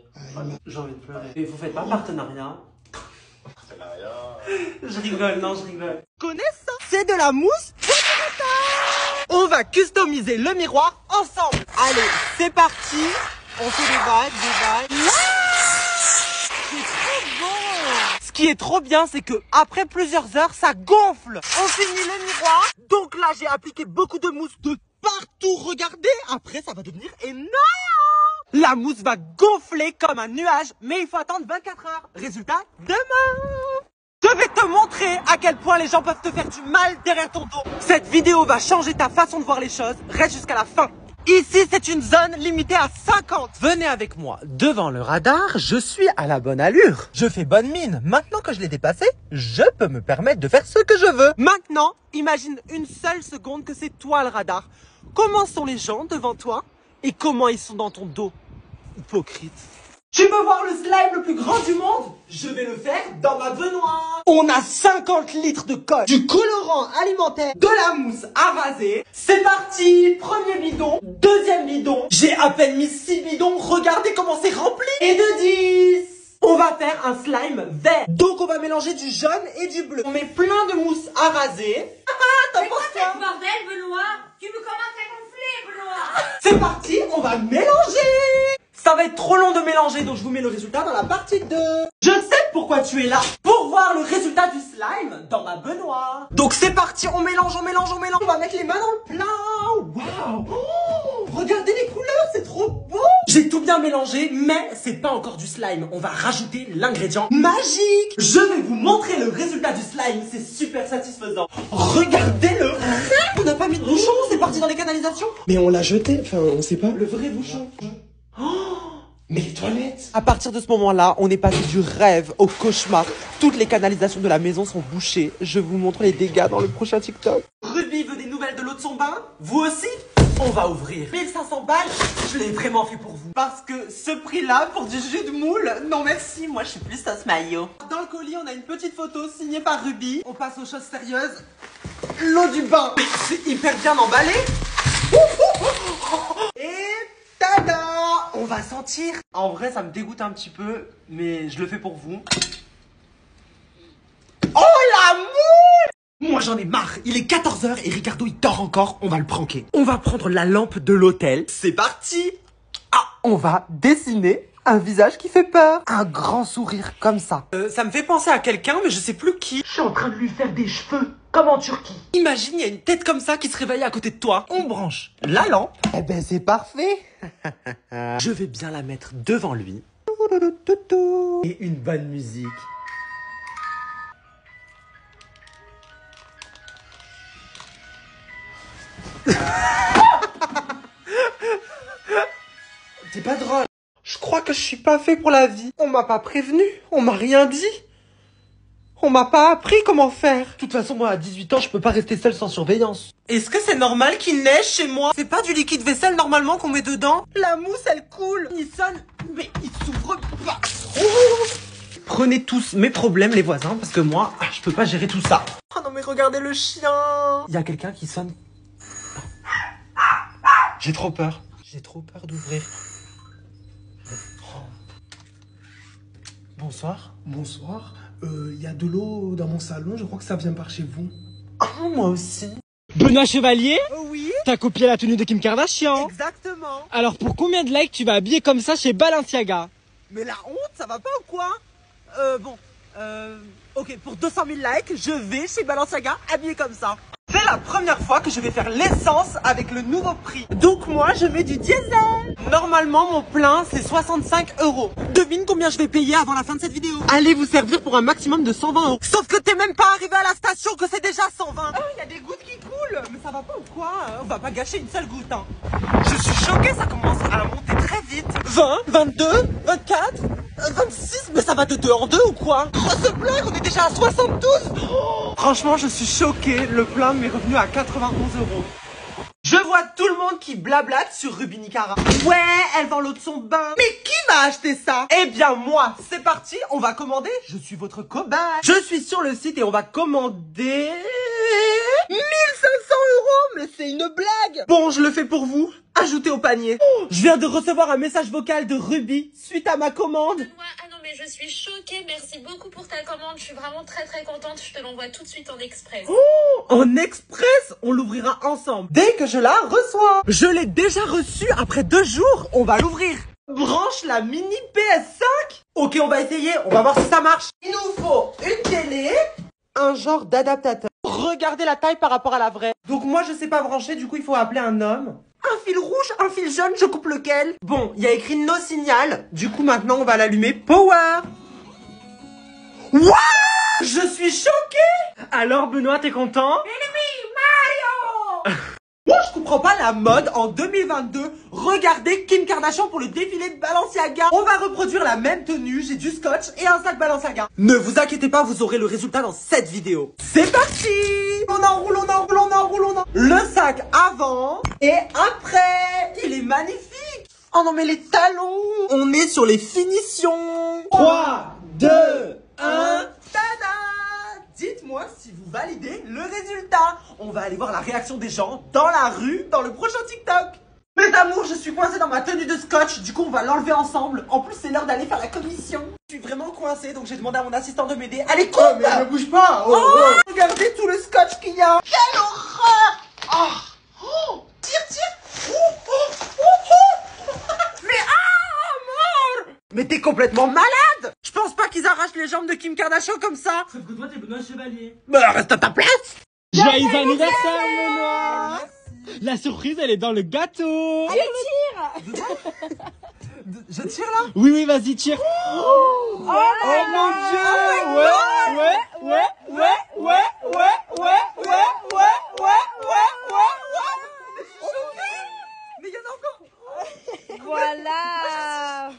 J'ai envie de pleurer. Et vous faites pas partenariat? Partenariat... Je rigole, non, je rigole. Connais ça? C'est de la mousse. On va customiser le miroir ensemble. Allez, c'est parti. On fait des vagues. C'est trop bon. Ce qui est trop bien, c'est que après plusieurs heures, ça gonfle. On finit le miroir. Donc là, j'ai appliqué beaucoup de mousse de partout. Regardez. Après, ça va devenir énorme. La mousse va gonfler comme un nuage, mais il faut attendre 24 heures. Résultat, demain. Je vais te montrer à quel point les gens peuvent te faire du mal derrière ton dos. Cette vidéo va changer ta façon de voir les choses. Reste jusqu'à la fin. Ici, c'est une zone limitée à 50. Venez avec moi devant le radar, je suis à la bonne allure. Je fais bonne mine. Maintenant que je l'ai dépassé, je peux me permettre de faire ce que je veux. Maintenant, imagine une seule seconde que c'est toi le radar. Comment sont les gens devant toi et comment ils sont dans ton dos? Hypocrite. Tu veux voir le slime le plus grand du monde? Je vais le faire dans ma baignoire. On a 50 litres de colle, du colorant alimentaire, de la mousse à raser. C'est parti, premier bidon, deuxième bidon. J'ai à peine mis 6 bidons, regardez comment c'est rempli. Et de 10. On va faire un slime vert. Donc on va mélanger du jaune et du bleu. On met plein de mousse à raser. T'en penses quoi? Bordel, Benoît. Tu me commences à gonfler, Benoît. C'est parti, on va mélanger. Ça va être trop long de mélanger, donc je vous mets le résultat dans la partie 2. Je sais pourquoi tu es là. Pour voir le résultat du slime dans ma baignoire. Donc c'est parti, on mélange, on mélange, on mélange. On va mettre les mains dans le plat. Waouh, oh, regardez les couleurs, c'est trop beau. J'ai tout bien mélangé, mais c'est pas encore du slime. On va rajouter l'ingrédient magique. Je vais vous montrer le résultat du slime, c'est super satisfaisant. Regardez-le. On n'a pas mis de bouchon, c'est parti dans les canalisations. Mais on l'a jeté, enfin on sait pas. Le vrai bouchon. Mais les toilettes! À partir de ce moment-là, on est passé du rêve au cauchemar. Toutes les canalisations de la maison sont bouchées. Je vous montre les dégâts dans le prochain TikTok. Ruby veut des nouvelles de l'eau de son bain? Vous aussi? On va ouvrir 1500 balles. Je l'ai vraiment fait pour vous. Parce que ce prix-là pour du jus de moule, non merci, moi je suis plus sauce mayo. Dans le colis, on a une petite photo signée par Ruby. On passe aux choses sérieuses. L'eau du bain. C'est hyper bien emballé. Et tada! On va sentir. En vrai, ça me dégoûte un petit peu, mais je le fais pour vous. Oh la moule! Moi j'en ai marre. Il est 14h et Ricardo il dort encore. On va le pranker. On va prendre la lampe de l'hôtel. C'est parti. Ah, on va dessiner un visage qui fait peur. Un grand sourire comme ça. Ça me fait penser à quelqu'un, mais je sais plus qui. Je suis en train de lui faire des cheveux. Comme en Turquie. Imagine, il y a une tête comme ça qui se réveille à côté de toi. On branche la lampe. Eh ben, c'est parfait. Je vais bien la mettre devant lui. Et une bonne musique. C'est pas drôle. Je crois que je suis pas fait pour la vie. On m'a pas prévenu. On m'a rien dit. On m'a pas appris comment faire. De toute façon, moi, à 18 ans, je peux pas rester seul sans surveillance. Est-ce que c'est normal qu'il neige chez moi? C'est pas du liquide vaisselle normalement qu'on met dedans? La mousse, elle coule. Il sonne, mais il s'ouvre pas. Prenez tous mes problèmes, les voisins, parce que moi, je peux pas gérer tout ça. Oh non, mais regardez le chien. Il y a quelqu'un qui sonne. J'ai trop peur. J'ai trop peur d'ouvrir. Bonsoir. Bonsoir. Il y a de l'eau dans mon salon, je crois que ça vient par chez vous. Oh, moi aussi. Benoît Chevalier? Oui. T'as copié la tenue de Kim Kardashian. Exactement. Alors pour combien de likes tu vas habiller comme ça chez Balenciaga? Mais la honte, ça va pas ou quoi? Ok, pour 200 000 likes, je vais chez Balenciaga habillé comme ça. C'est la première fois que je vais faire l'essence avec le nouveau prix. Donc moi, je mets du diesel. Normalement, mon plein, c'est 65 €. Devine combien je vais payer avant la fin de cette vidéo. Allez vous servir pour un maximum de 120 €. Sauf que t'es même pas arrivé à la station, que c'est déjà 120. Oh, il y a des gouttes qui coulent. Mais ça va pas ou quoi? On va pas gâcher une seule goutte, hein. Je suis choquée, ça commence à monter très vite. 20, 22, 24, 26, mais ça va de 2 en 2 ou quoi? Grosse blague, on est déjà à 72. Oh, franchement, je suis choquée. Le plein m'est revenu à 91 €. Je vois tout le monde qui blablate sur Ruby Nicara. Ouais, elle vend l'eau de son bain. Mais qui m'a acheté ça? Eh bien moi, c'est parti, on va commander. Je suis votre cobaye. Je suis sur le site et on va commander 1500 €. Mais c'est une blague. Bon, je le fais pour vous. Ajoutez au panier. Oh, je viens de recevoir un message vocal de Ruby suite à ma commande. Ah non mais je suis choquée, merci beaucoup pour ta commande, je suis vraiment très contente, je te l'envoie tout de suite en express. Oh, en express? On l'ouvrira ensemble dès que je la reçois. Je l'ai déjà reçue après 2 jours, on va l'ouvrir. Branche la mini PS5. Ok, on va essayer, on va voir si ça marche. Il nous faut une télé, un genre d'adaptateur. Regardez la taille par rapport à la vraie. Donc moi je sais pas brancher, du coup il faut appeler un homme. Un fil rouge, un fil jaune, je coupe lequel? Bon, il y a écrit no signal. Du coup maintenant on va l'allumer. Power. Waouh! Je suis choquée. Alors Benoît, t'es content? Ennemi Mario. Bonjour je comprends pas la mode en 2022. Regardez Kim Kardashian pour le défilé de Balenciaga. On va reproduire la même tenue, j'ai du scotch et un sac Balenciaga. Ne vous inquiétez pas, vous aurez le résultat dans cette vidéo. C'est parti! On enroule, on enroule, on enroule, on enroule. Le sac avant et après. Il est magnifique. Oh non mais les talons. On est sur les finitions. 3, 2, 1. Tada! Dites-moi si vous validez le résultat. On va aller voir la réaction des gens dans la rue, dans le prochain TikTok. Mes amours, je suis coincée dans ma tenue de scotch. Du coup, on va l'enlever ensemble. En plus, c'est l'heure d'aller faire la commission. Je suis vraiment coincée, donc j'ai demandé à mon assistant de m'aider. Allez, coupe! Oh, mais ne bouge pas. Regardez tout le scotch qu'il y a. Quelle horreur! Tire. Mais mort! Mais t'es complètement malade! Je pense pas qu'ils arrachent les jambes de Kim Kardashian comme ça. Sauf que toi, t'es Benoît Chevalier. Bah, reste à ta place. Joyeux anniversaire, Benoît. La surprise, elle est dans le gâteau. Je tire là? Oui, vas-y, tire. Oh mon Dieu. Mais il y en a encore. Voilà.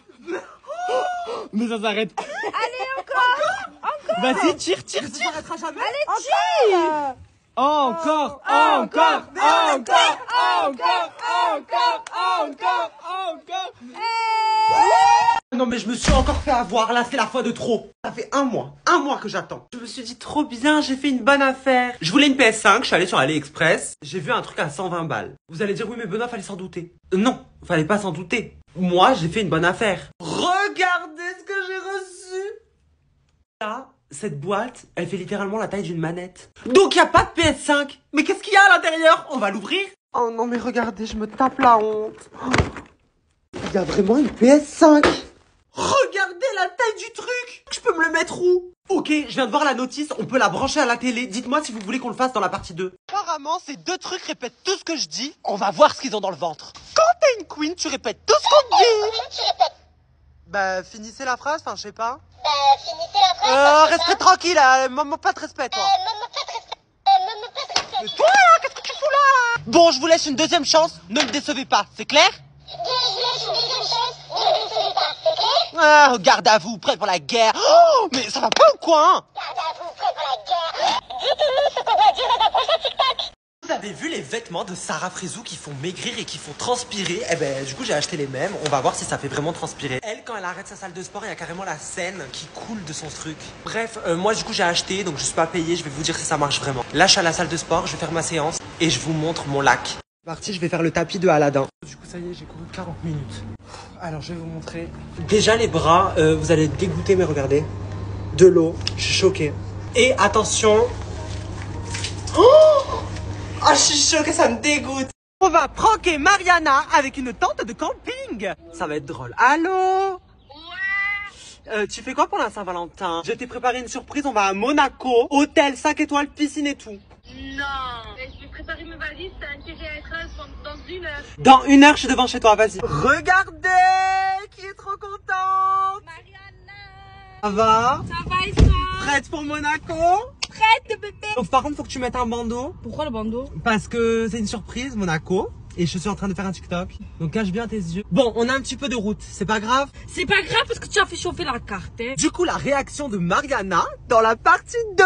Mais ça s'arrête. Allez, encore. Vas-y, tire. Ça s'arrêtera jamais. Allez, tire. Encore. Non mais je me suis encore fait avoir, là c'est la fois de trop. Ça fait un mois que j'attends. Je me suis dit trop bien, j'ai fait une bonne affaire. Je voulais une PS5, je suis allé sur AliExpress. J'ai vu un truc à 120 balles. Vous allez dire oui mais Benoît fallait s'en douter. Non, fallait pas s'en douter. Moi j'ai fait une bonne affaire. Regardez ce que j'ai reçu. Là, cette boîte, elle fait littéralement la taille d'une manette. Donc y a pas de PS5. Mais qu'est-ce qu'il y a à l'intérieur? On va l'ouvrir. Oh non mais regardez, je me tape la honte. Il y a vraiment une PS5. Regardez la taille du truc. Je peux me le mettre où? Ok, je viens de voir la notice, on peut la brancher à la télé. Dites-moi si vous voulez qu'on le fasse dans la partie 2. Apparemment, ces deux trucs répètent tout ce que je dis. On va voir ce qu'ils ont dans le ventre. Quand t'es une queen, tu répètes tout ce qu'on te dit. Bah, finissez la phrase, enfin, je sais pas. Restez tranquille, maman, pas de respect, toi. Mais toi, qu'est-ce que tu fous là? Bon, je vous laisse une deuxième chance, ne me décevez pas, c'est clair? Ah, garde à vous, prêt pour la guerre. Oh, mais ça va pas ou quoi, hein? Garde à vous, prêt pour la guerre. Dites-nous ce qu'on doit dire dans un prochain TikTok. Vous avez vu les vêtements de Sarah Frézou qui font maigrir et qui font transpirer? Eh ben, du coup, j'ai acheté les mêmes. On va voir si ça fait vraiment transpirer. Elle, quand elle arrête sa salle de sport, il y a carrément la scène qui coule de son truc. Bref, moi, du coup, j'ai acheté, donc je suis pas payé. Je vais vous dire si ça marche vraiment. Là, je suis à la salle de sport, je vais faire ma séance et je vous montre mon lac. Parti, je vais faire le tapis de Aladdin. Du coup, ça y est, j'ai couru 40 minutes. Alors, je vais vous montrer. Déjà, les bras, vous allez être dégoûtés, mais regardez. De l'eau, je suis choquée. Et attention. Oh, je suis choquée, ça me dégoûte. On va pranker Mariana avec une tente de camping. Ça va être drôle. Allô? Ouais. Tu fais quoi pour la Saint-Valentin? Je t'ai préparé une surprise, on va à Monaco. Hôtel 5 étoiles, piscine et tout. Non, mais je vais préparer mes valises, t'as intérêt à être là dans 1 heure. Dans 1 heure, je suis devant chez toi, vas-y. Regardez, qui est trop contente. Mariana. Ça va? Ça va et toi? Prête pour Monaco? Prête, bébé. Donc par contre, faut que tu mettes un bandeau. Pourquoi le bandeau? Parce que c'est une surprise, Monaco. Et je suis en train de faire un TikTok. Donc cache bien tes yeux. Bon, on a un petit peu de route, c'est pas grave. C'est pas grave parce que tu as fait chauffer la carte. Hein. Du coup, la réaction de Mariana dans la partie 2.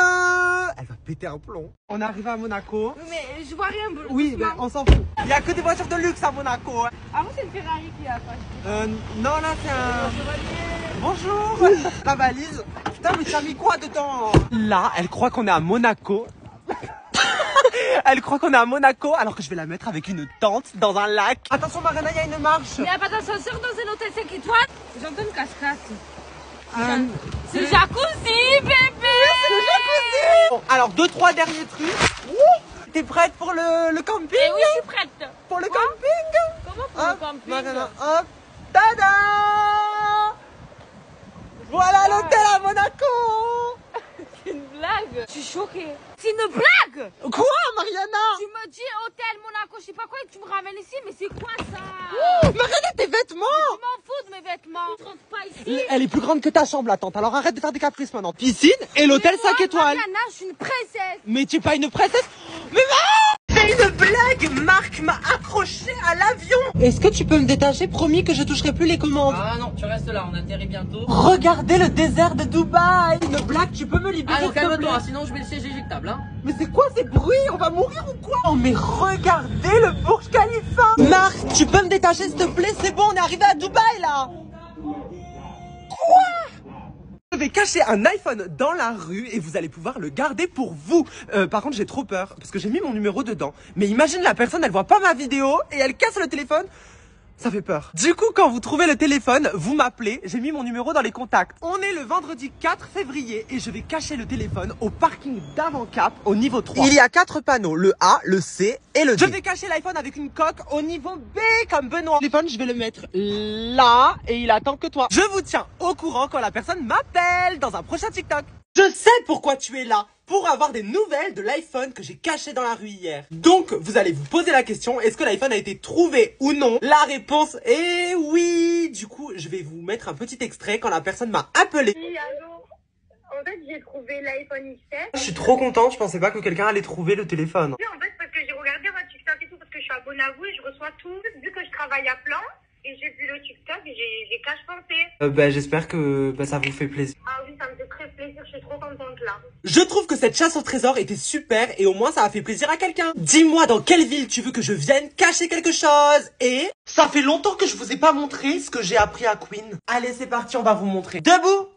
Elle va péter un plomb. On arrive à Monaco. Mais je vois rien. Oui, mais on s'en fout. Il y a que des voitures de luxe à Monaco. Avant, c'est une Ferrari qui a pas. Non, là, c'est un... Bonjour. La valise. Putain, mais t'as mis quoi dedans? Là, elle croit qu'on est à Monaco. Elle croit qu'on est à Monaco alors que je vais la mettre avec une tente dans un lac. Attention Mariana, il y a une marche. Il n'y a pas d'ascenseur dans un hôtel 5 étoiles. J'entends une cascade. C'est le jacuzzi, bébé. C'est le jacuzzi. Bon, alors 2-3 derniers trucs. T'es prête pour le camping? Eh oui, je suis prête. Pour le camping? Comment pour le camping? Mariana, hop. Tada! Voilà l'hôtel à Monaco. C'est une blague. Je suis choquée. C'est une blague. Quoi, Mariana? Tu me dis hôtel Monaco, je sais pas quoi, et tu me ramènes ici, mais c'est quoi ça? Mais regarde tes vêtements. Je m'en fous de mes vêtements. Je rentre pas ici. Elle est plus grande que ta chambre, la tente. Alors arrête de faire des caprices maintenant. Piscine et l'hôtel 5 étoiles. Mariana, je suis une princesse. Mais tu es pas une princesse. Mais c'est une blague. Marc m'a accroché à l'avion. Est-ce que tu peux me détacher? Promis que je toucherai plus les commandes. Ah non, tu restes là, on atterrit bientôt. Regardez le désert de Dubaï. Une blague, tu peux me libérer? Allez, calme-toi, sinon je mets le siège éjectable, hein. Mais c'est quoi ces bruits? On va mourir ou quoi? Oh mais regardez le Burj Khalifa. Marc, tu peux me détacher s'il te plaît? C'est bon, on est arrivé à Dubaï là. Quoi? Je vais cacher un iPhone dans la rue et vous allez pouvoir le garder pour vous. Par contre j'ai trop peur parce que j'ai mis mon numéro dedans. Mais imagine la personne, elle voit pas ma vidéo et elle casse le téléphone. Ça fait peur. Du coup, quand vous trouvez le téléphone, vous m'appelez. J'ai mis mon numéro dans les contacts. On est le vendredi 4 février et je vais cacher le téléphone au parking d'Avant-Cap au niveau 3. Il y a 4 panneaux, le A, le C et le D. Je vais cacher l'iPhone avec une coque au niveau B comme Benoît. Le téléphone, je vais le mettre là et il attend que toi. Je vous tiens au courant quand la personne m'appelle dans un prochain TikTok. Je sais pourquoi tu es là. Pour avoir des nouvelles de l'iPhone que j'ai caché dans la rue hier. Donc, vous allez vous poser la question, est-ce que l'iPhone a été trouvé ou non? La réponse est oui. Du coup, je vais vous mettre un petit extrait quand la personne m'a appelé. Oui, allô. En fait, j'ai trouvé l'iPhone XR. Je suis trop contente, je pensais pas que quelqu'un allait trouver le téléphone. Oui, en fait, parce que j'ai regardé votre TikTok et tout, parce que je suis abonnée à vous et je reçois tout. Vu que je travaille à plein, et j'ai vu le TikTok, j'ai qu'à pensé. J'espère que ça vous fait plaisir. Ah oui, ça me fait très plaisir, je suis trop contente là. Je trouve que cette chasse au trésor était super et au moins ça a fait plaisir à quelqu'un. Dis-moi dans quelle ville tu veux que je vienne cacher quelque chose. Et ça fait longtemps que je vous ai pas montré ce que j'ai appris à Queen. Allez, c'est parti, on va vous montrer. Debout,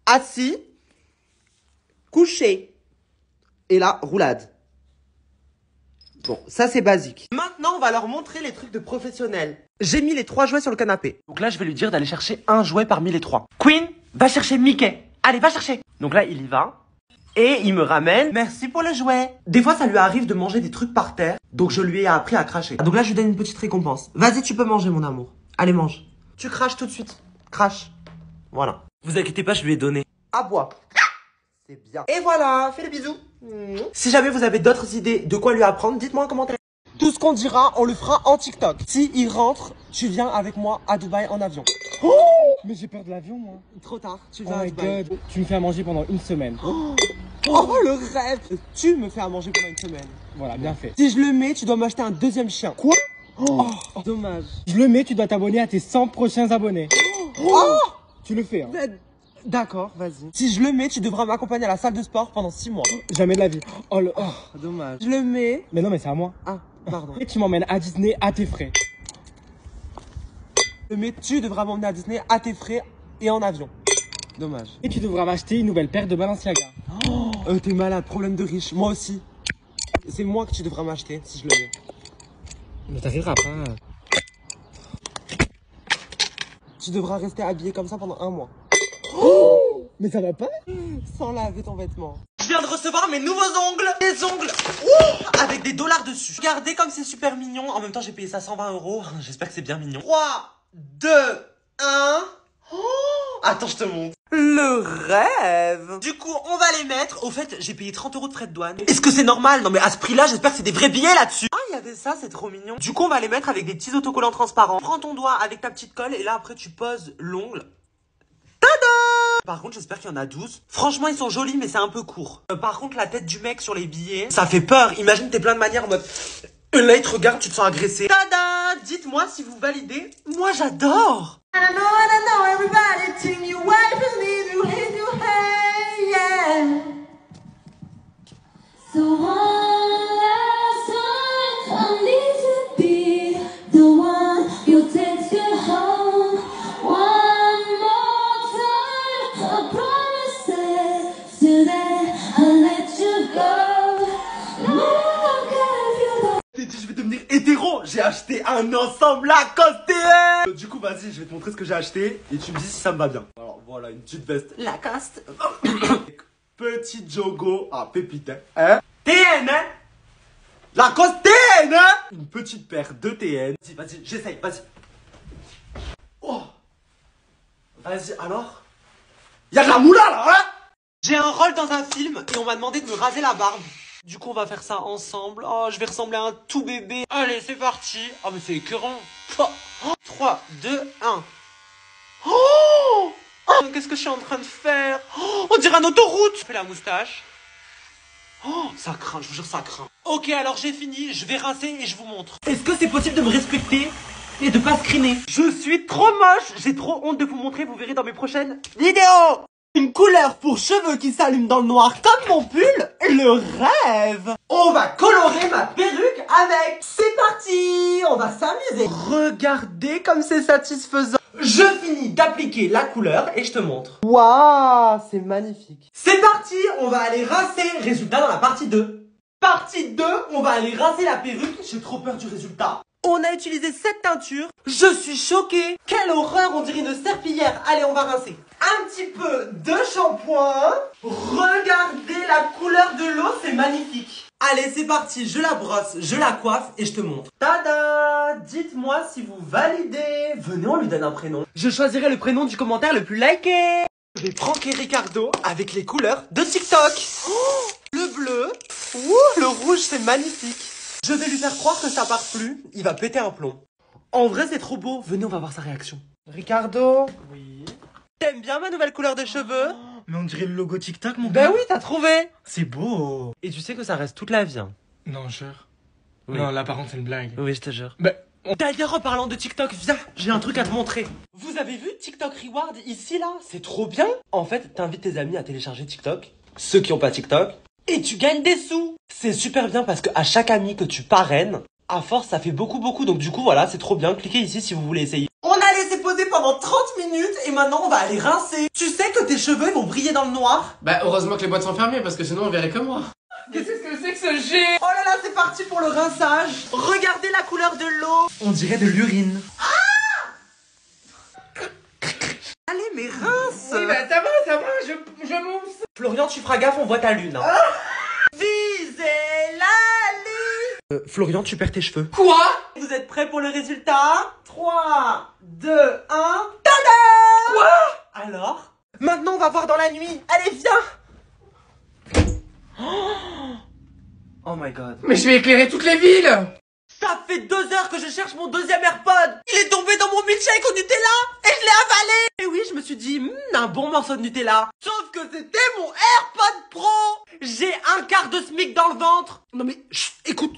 assis, couché. Et là, roulade. Bon, ça c'est basique. Maintenant, on va leur montrer les trucs de professionnels. J'ai mis les 3 jouets sur le canapé. Donc là, je vais lui dire d'aller chercher un jouet parmi les 3. Queen, va chercher Mickey. Allez, va chercher. Donc là, il y va. Et il me ramène. Merci pour le jouet. Des fois, ça lui arrive de manger des trucs par terre. Donc je lui ai appris à cracher. Donc là, je lui donne une petite récompense. Vas-y, tu peux manger, mon amour. Allez, mange. Tu craches tout de suite. Crache. Voilà. Vous inquiétez pas, je lui ai donné. À bois. C'est bien. Et voilà, fais les bisous. Si jamais vous avez d'autres idées de quoi lui apprendre, dites-moi en commentaire. Tout ce qu'on dira, on le fera en TikTok. Si il rentre, tu viens avec moi à Dubaï en avion. Oh, mais j'ai peur de l'avion, moi. Trop tard, tu Oh viens à my Dubaï. god, tu me fais à manger pendant une semaine. Oh, le rêve. Tu me fais à manger pendant une semaine. Voilà, bien fait. Si je le mets, tu dois m'acheter un deuxième chien. Quoi? Oh, dommage. Je le mets, tu dois t'abonner à tes 100 prochains abonnés. Oh, Tu le fais, hein. d'accord, vas-y. Si je le mets, tu devras m'accompagner à la salle de sport pendant 6 mois. Jamais de la vie. Oh, Dommage. Je le mets. Mais non, mais c'est à moi. Ah, pardon. Et tu m'emmènes à Disney à tes frais. Mais tu devras m'emmener à Disney à tes frais et en avion. Dommage. Et tu devras m'acheter une nouvelle paire de Balenciaga. T'es malade, problème de riche. Moi aussi. C'est moi que tu devras m'acheter si je le mets. Mais t'arriveras pas. Tu devras rester habillé comme ça pendant 1 mois. Mais ça va pas? Sans laver ton vêtement. Je viens de recevoir mes nouveaux ongles. Des ongles avec des dollars dessus. Regardez comme c'est super mignon. En même temps, j'ai payé ça 120 €. J'espère que c'est bien mignon. 3, 2, 1. Attends, je te montre. Le rêve. Du coup, on va les mettre. Au fait, j'ai payé 30 € de frais de douane. Est-ce que c'est normal? Non mais à ce prix-là, j'espère que c'est des vrais billets là-dessus. Ah, il y avait ça, c'est trop mignon. Du coup, on va les mettre avec des petits autocollants transparents. Prends ton doigt avec ta petite colle et là, après, tu poses l'ongle. Tada! Par contre, j'espère qu'il y en a 12. Franchement, ils sont jolis, mais c'est un peu court. Par contre, la tête du mec sur les billets, ça fait peur. Imagine, t'es plein de manières en mode... Là, il te regarde, tu te sens agressé. Tada! Dites-moi si vous validez. Moi, j'adore! I know, everybody think you wife is need you, hate you, hey, yeah. So one last time, I need to be the one you take you home. One more time, I promise that today I'll let you go. Never give you up. T'es dit, je vais devenir hétéro. J'ai acheté un ensemble Lacoste TN. Du coup, vas-y, je vais te montrer ce que j'ai acheté et tu me dis si ça me va bien. Alors voilà, une petite veste Lacoste. Petit jogo. Ah, pépite, hein. TN, hein. Lacoste TN, hein. Une petite paire de TN. Vas-y, j'essaye, vas-y. Oh. Vas-y, alors. Y'a de la moula là, hein. J'ai un rôle dans un film et on m'a demandé de me raser la barbe. Du coup, on va faire ça ensemble. Oh, je vais ressembler à un tout bébé. Allez, c'est parti. Oh, mais c'est écœurant. 3, 2, 1. Oh, qu'est-ce que je suis en train de faire? Oh, on dirait une autoroute. Je fais la moustache. Oh, ça craint, je vous jure, ça craint. Ok, alors j'ai fini, je vais rincer et je vous montre. Est-ce que c'est possible de me respecter et de pas screener? Je suis trop moche, j'ai trop honte de vous montrer, vous verrez dans mes prochaines vidéos. Une couleur pour cheveux qui s'allument dans le noir comme mon pull, le rêve. On va colorer ma perruque avec. C'est parti, on va s'amuser. Regardez comme c'est satisfaisant. Je finis d'appliquer la couleur et je te montre. Waouh, c'est magnifique. C'est parti, on va aller rincer. Résultat dans la partie 2. Partie 2, on va aller rincer la perruque. J'ai trop peur du résultat. On a utilisé cette teinture. Je suis choquée. Quelle horreur, on dirait une serpillière. Allez, on va rincer. Un petit peu de shampoing. Regardez la couleur de l'eau, c'est magnifique. Allez, c'est parti, je la brosse, je la coiffe et je te montre. Tada! Dites-moi si vous validez. Venez, on lui donne un prénom. Je choisirai le prénom du commentaire le plus liké. Je vais pranker Ricardo avec les couleurs de TikTok. Oh, le bleu. Ouh, le rouge, c'est magnifique. Je vais lui faire croire que ça part plus. Il va péter un plomb. En vrai, c'est trop beau. Venez, on va voir sa réaction. Ricardo. Oui. T'aimes bien ma nouvelle couleur de cheveux? Mais on dirait le logo TikTok, mon Ben gars. oui, t'as trouvé. C'est beau. Et tu sais que ça reste toute la vie. Hein. Non, jure. Oui. Non, là, par contre, c'est une blague. Oui, je te jure. Ben, D'ailleurs, en parlant de TikTok, viens, j'ai un truc à te montrer. Vous avez vu TikTok Reward ici, là? C'est trop bien. En fait, t'invites tes amis à télécharger TikTok, ceux qui ont pas TikTok, et tu gagnes des sous. C'est super bien parce que à chaque ami que tu parraines, à force, ça fait beaucoup. Donc du coup, voilà, c'est trop bien. Cliquez ici si vous voulez essayer. On a laissé poser pendant 30 minutes et maintenant, on va aller rincer. Tu sais que tes cheveux vont briller dans le noir? Bah, heureusement que les boîtes sont fermées parce que sinon on verrait comme moi. Qu'est-ce que c'est que ce jet? Oh là là, c'est parti pour le rinçage. Regardez la couleur de l'eau. On dirait de l'urine. Allez, mais rince. Oui, bah ça va, je mousse. Florian, tu feras gaffe, on voit ta lune. Hein. Visez la lune. Florian, tu perds tes cheveux. Quoi? Vous êtes prêts pour le résultat? 3, 2, 1, tada! Quoi? Alors? Maintenant, on va voir dans la nuit. Allez, viens. Oh my god. Mais je vais éclairer toutes les villes. Ça fait 2 heures que je cherche mon deuxième AirPod. Il est tombé dans mon milkshake au Nutella et je l'ai avalé. Et oui, je me suis dit, un bon morceau de Nutella. Sauf que c'était mon AirPod Pro. J'ai un quart de SMIC dans le ventre. Non mais, chut, écoute.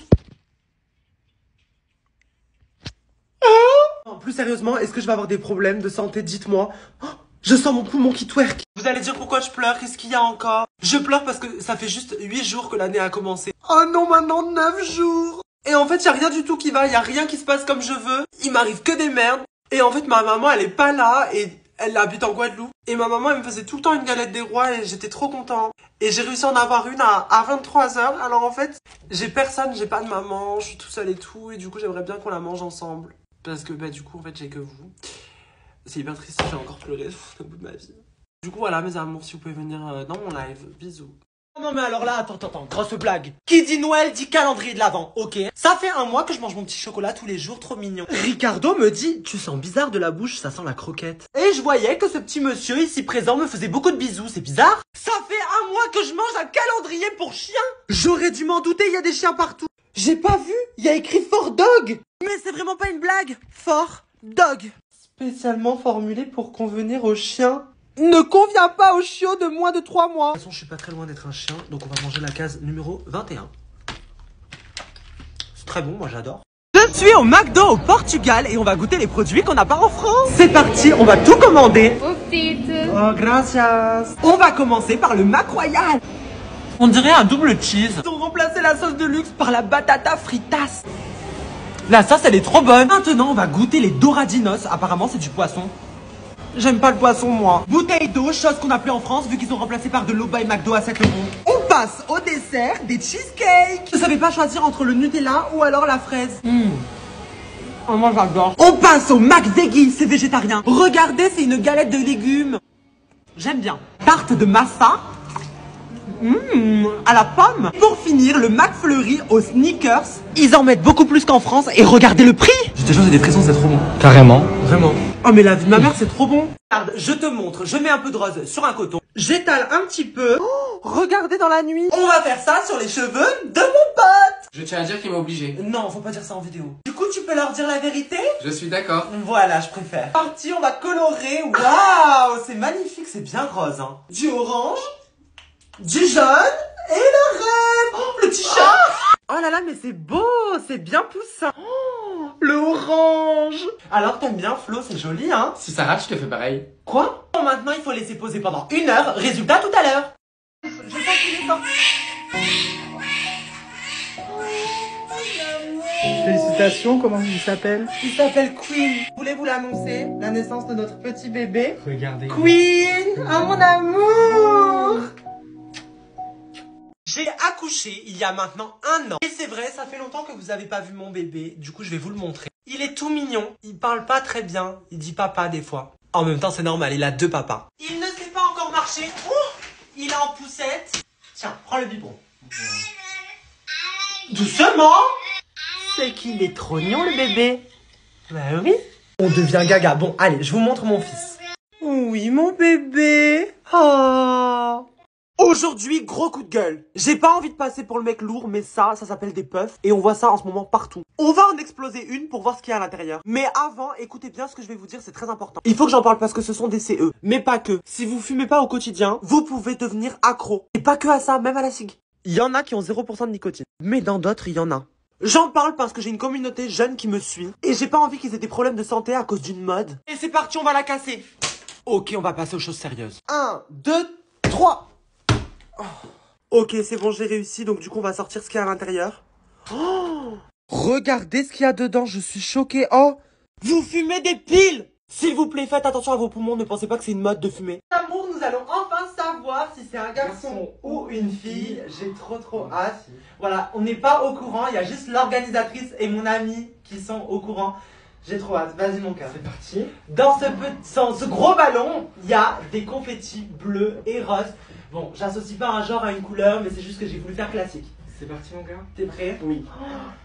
Oh, plus sérieusement, est-ce que je vais avoir des problèmes de santé? Dites-moi. Oh, je sens mon poumon qui twerk. Vous allez dire pourquoi je pleure? Qu'est-ce qu'il y a encore? Je pleure parce que ça fait juste 8 jours que l'année a commencé. Oh non, maintenant 9 jours. Et en fait, y a rien du tout qui va, y a rien qui se passe comme je veux. Il m'arrive que des merdes. Et en fait, ma maman, elle est pas là et elle habite en Guadeloupe. Et ma maman, elle me faisait tout le temps une galette des rois et j'étais trop content. Et j'ai réussi à en avoir une à 23 h. Alors en fait, j'ai personne, j'ai pas de maman, je suis tout seul et tout. Et du coup, j'aimerais bien qu'on la mange ensemble. Parce que bah du coup, en fait, j'ai que vous. C'est hyper triste, j'ai encore pleuré au bout de ma vie. Du coup, voilà, mes amours, si vous pouvez venir dans mon live. Bisous. Non mais alors là, attends, grosse blague. Qui dit Noël dit calendrier de l'Avent, ok? Ça fait 1 mois que je mange mon petit chocolat tous les jours, trop mignon. Ricardo me dit, tu sens bizarre de la bouche, ça sent la croquette. Et je voyais que ce petit monsieur ici présent me faisait beaucoup de bisous, c'est bizarre? Ça fait 1 mois que je mange un calendrier pour chien. J'aurais dû m'en douter, il y a des chiens partout. J'ai pas vu, il y a écrit For Dog. Mais c'est vraiment pas une blague. For Dog. Spécialement formulé pour convenir aux chiens. Ne convient pas aux chiots de moins de 3 mois. De toute façon, je suis pas très loin d'être un chien, donc on va manger la case numéro 21. C'est très bon, moi j'adore. Je suis au McDo au Portugal et on va goûter les produits qu'on n'a pas en France. C'est parti, on va tout commander. Oh, gracias. On va commencer par le Mac Royal. On dirait un double cheese. Ils ont remplacé la sauce de luxe par la batata fritas. La sauce, elle est trop bonne. Maintenant, on va goûter les Doradinos. Apparemment, c'est du poisson. J'aime pas le poisson, moi. Bouteille d'eau, chose qu'on n'a plus en France, vu qu'ils ont remplacé par de l'eau by McDo à 7 €. On passe au dessert, des cheesecakes. Je savais pas choisir entre le Nutella ou alors la fraise. Oh, moi, j'adore. On passe au McVeggie, c'est végétarien. Regardez, c'est une galette de légumes. J'aime bien. Tarte de massa. À la pomme. Pour finir, le McFlurry aux sneakers. Ils en mettent beaucoup plus qu'en France et regardez le prix. Je te jure, j'ai des frissons, c'est trop bon. Carrément. Vraiment. Oh mais la vie de ma mère, c'est trop bon. Regarde, je te montre, je mets un peu de rose sur un coton. J'étale un petit peu. Oh, regardez dans la nuit. On va faire ça sur les cheveux de mon pote. Je tiens à dire qu'il m'a obligé. Non, faut pas dire ça en vidéo. Du coup, tu peux leur dire la vérité? Je suis d'accord. Voilà, je préfère. Parti, on va colorer. Waouh, c'est magnifique, c'est bien rose. Hein. Du orange. Du jaune et le red. là là, mais c'est beau, c'est bien poussant. Oh, le orange. Alors t'aimes bien Flo, c'est joli hein. Si ça rate, je te fais pareil. Quoi? Bon, maintenant il faut laisser poser pendant 1 heure, résultat tout à l'heure. Je sens qu'il est sorti. Félicitations, comment il s'appelle? Il s'appelle Queen. Voulez-vous l'annoncer? La naissance de notre petit bébé. Regardez. Queen, oh mon amour. J'ai accouché il y a maintenant 1 an. Et c'est vrai, ça fait longtemps que vous avez pas vu mon bébé. Du coup, je vais vous le montrer. Il est tout mignon. Il parle pas très bien. Il dit papa des fois. En même temps, c'est normal. Il a 2 papas. Il ne sait pas encore marcher. Il est en poussette. Tiens, prends le biberon. Doucement. C'est qu'il est trop mignon, le bébé. Bah oui. On devient gaga. Bon, allez, je vous montre mon fils. Oui, mon bébé. Oh. Aujourd'hui, gros coup de gueule. J'ai pas envie de passer pour le mec lourd, mais ça s'appelle des puffs. Et on voit ça en ce moment partout. On va en exploser une pour voir ce qu'il y a à l'intérieur. Mais avant, écoutez bien ce que je vais vous dire, c'est très important. Il faut que j'en parle parce que ce sont des CE. Mais pas que. Si vous fumez pas au quotidien, vous pouvez devenir accro. Et pas que à ça, même à la cig. Il y en a qui ont 0% de nicotine. Mais dans d'autres, il y en a. J'en parle parce que j'ai une communauté jeune qui me suit. Et j'ai pas envie qu'ils aient des problèmes de santé à cause d'une mode. Et c'est parti, on va la casser. Ok, on va passer aux choses sérieuses. 1, 2, 3. Oh. Ok, c'est bon, j'ai réussi. Donc du coup, on va sortir ce qu'il y a à l'intérieur. Oh, regardez ce qu'il y a dedans, je suis choquée. Oh, vous fumez des piles. S'il vous plaît, faites attention à vos poumons. Ne pensez pas que c'est une mode de fumer. Amour, nous allons enfin savoir si c'est un garçon ou une fille. J'ai trop hâte. Voilà, on n'est pas au courant. Il y a juste l'organisatrice et mon ami qui sont au courant. J'ai trop hâte. Vas-y mon cœur. C'est parti. Dans ce gros ballon, il y a des confettis bleus et roses. Bon, j'associe pas un genre à une couleur, mais c'est juste que j'ai voulu faire classique. C'est parti mon gars. T'es prêt? Oui.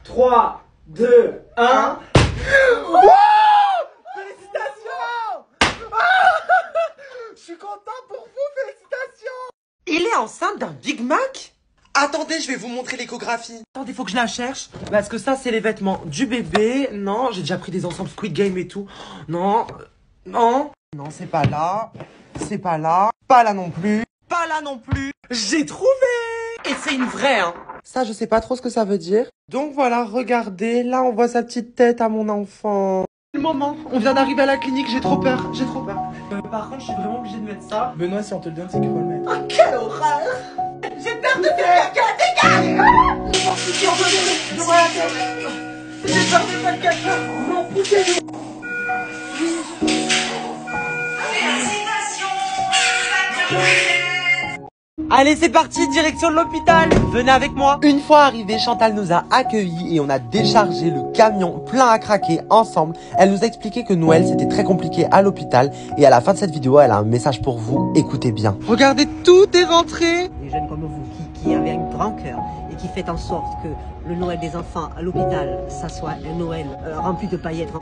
3, 2, 1. Wow! Félicitations! Je suis content pour vous, félicitations! Il est enceinte d'un Big Mac? Attendez, je vais vous montrer l'échographie. Attendez, faut que je la cherche. Parce que ça, c'est les vêtements du bébé. Non, j'ai déjà pris des ensembles Squid Game et tout. Non, non. Non, c'est pas là. C'est pas là. Pas là non plus. Pas là non plus. J'ai trouvé. Et c'est une vraie, hein. Ça, je sais pas trop ce que ça veut dire. Donc voilà, regardez. Là, on voit sa petite tête à mon enfant. Le moment, on vient d'arriver à la clinique, j'ai trop peur. J'ai trop peur. Par contre, je suis vraiment obligée de mettre ça. Benoît, si on te le donne, c'est qu'il faut le mettre. Oh, quelle horreur! J'ai peur de faire caca, dégage! Le mortifié en venir, je vois la tête. J'ai peur de faire caca. Non, poussez-nous. Allez, c'est parti, direction de l'hôpital. Venez avec moi. Une fois arrivée, Chantal nous a accueillis et on a déchargé le camion plein à craquer ensemble. Elle nous a expliqué que Noël, c'était très compliqué à l'hôpital. Et à la fin de cette vidéo, elle a un message pour vous. Écoutez bien. Regardez, tout est rentré. Des jeunes comme vous qui avaient un grand cœur et qui fait en sorte que le Noël des enfants à l'hôpital, ça soit un Noël rempli de paillettes.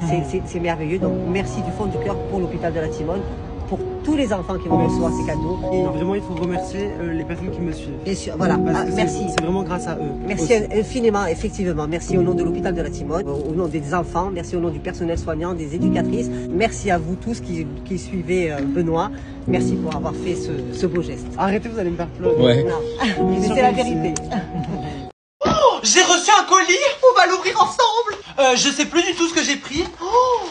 C'est merveilleux. Donc merci du fond du cœur pour l'hôpital de la Timone, pour tous les enfants qui vont recevoir ces cadeaux. Et vraiment, il faut remercier les personnes qui me suivent. Bien sûr, voilà. Merci. C'est vraiment grâce à eux. Merci infiniment, effectivement. Merci au nom de l'hôpital de la Timone, au nom des enfants, merci au nom du personnel soignant, des éducatrices. Merci à vous tous qui suivez Benoît. Merci pour avoir fait ce beau geste. Arrêtez, vous allez me faire pleurer. Ouais. Non, mais c'est la vérité. Oh, j'ai reçu un colis. On va l'ouvrir ensemble. Je sais plus du tout ce que j'ai pris. Oh,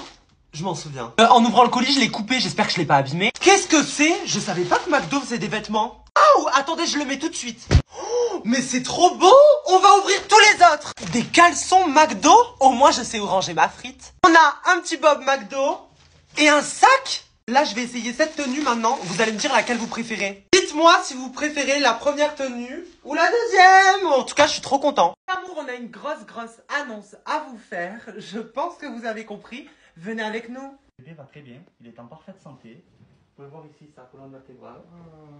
je m'en souviens. En ouvrant le colis, je l'ai coupé. J'espère que je l'ai pas abîmé. Qu'est-ce que c'est? Je savais pas que McDo faisait des vêtements. Ah, attendez, je le mets tout de suite. Oh, mais c'est trop beau. On va ouvrir tous les autres. Des caleçons McDo. Au moins, je sais où ranger ma frite. On a un petit bob McDo et un sac. Là, je vais essayer cette tenue maintenant. Vous allez me dire laquelle vous préférez. Dites-moi si vous préférez la première tenue ou la deuxième. En tout cas, je suis trop content. Amour, on a une grosse annonce à vous faire. Je pense que vous avez compris. Venez avec nous. Le bébé va très bien. Il est en parfaite santé. Vous pouvez voir ici sa colonne vertébrale,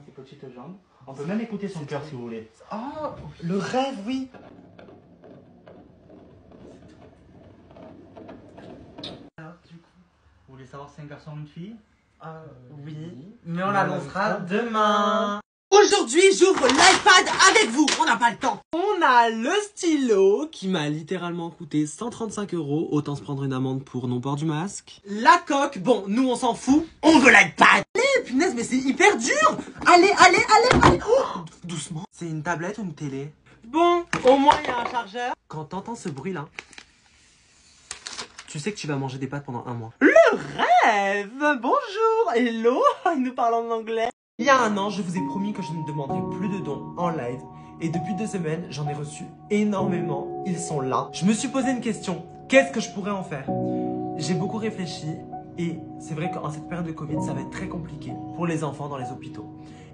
ses petites jambes. On peut même écouter son cœur si vous voulez. Oh, le rêve, oui. Alors, du coup, vous voulez savoir si c'est un garçon ou une fille? Oui, mais on l'annoncera demain. Aujourd'hui, j'ouvre l'iPad avec vous. On n'a pas le temps. On a le stylo qui m'a littéralement coûté 135 €. Autant se prendre une amende pour non-port du masque. La coque, bon, nous on s'en fout. On veut l'iPad. Allez, punaise, mais c'est hyper dur. Allez. Oh, doucement. C'est une tablette ou une télé? Bon, au moins il y a un chargeur. Quand t'entends ce bruit là, tu sais que tu vas manger des pâtes pendant 1 mois. Le rêve. Bonjour, hello. Il nous parle en anglais. Il y a 1 an, je vous ai promis que je ne demanderai plus de dons en live. Et depuis 2 semaines, j'en ai reçu énormément. Ils sont là. Je me suis posé une question. Qu'est-ce que je pourrais en faire? J'ai beaucoup réfléchi. Et c'est vrai qu'en cette période de Covid, ça va être très compliqué pour les enfants dans les hôpitaux.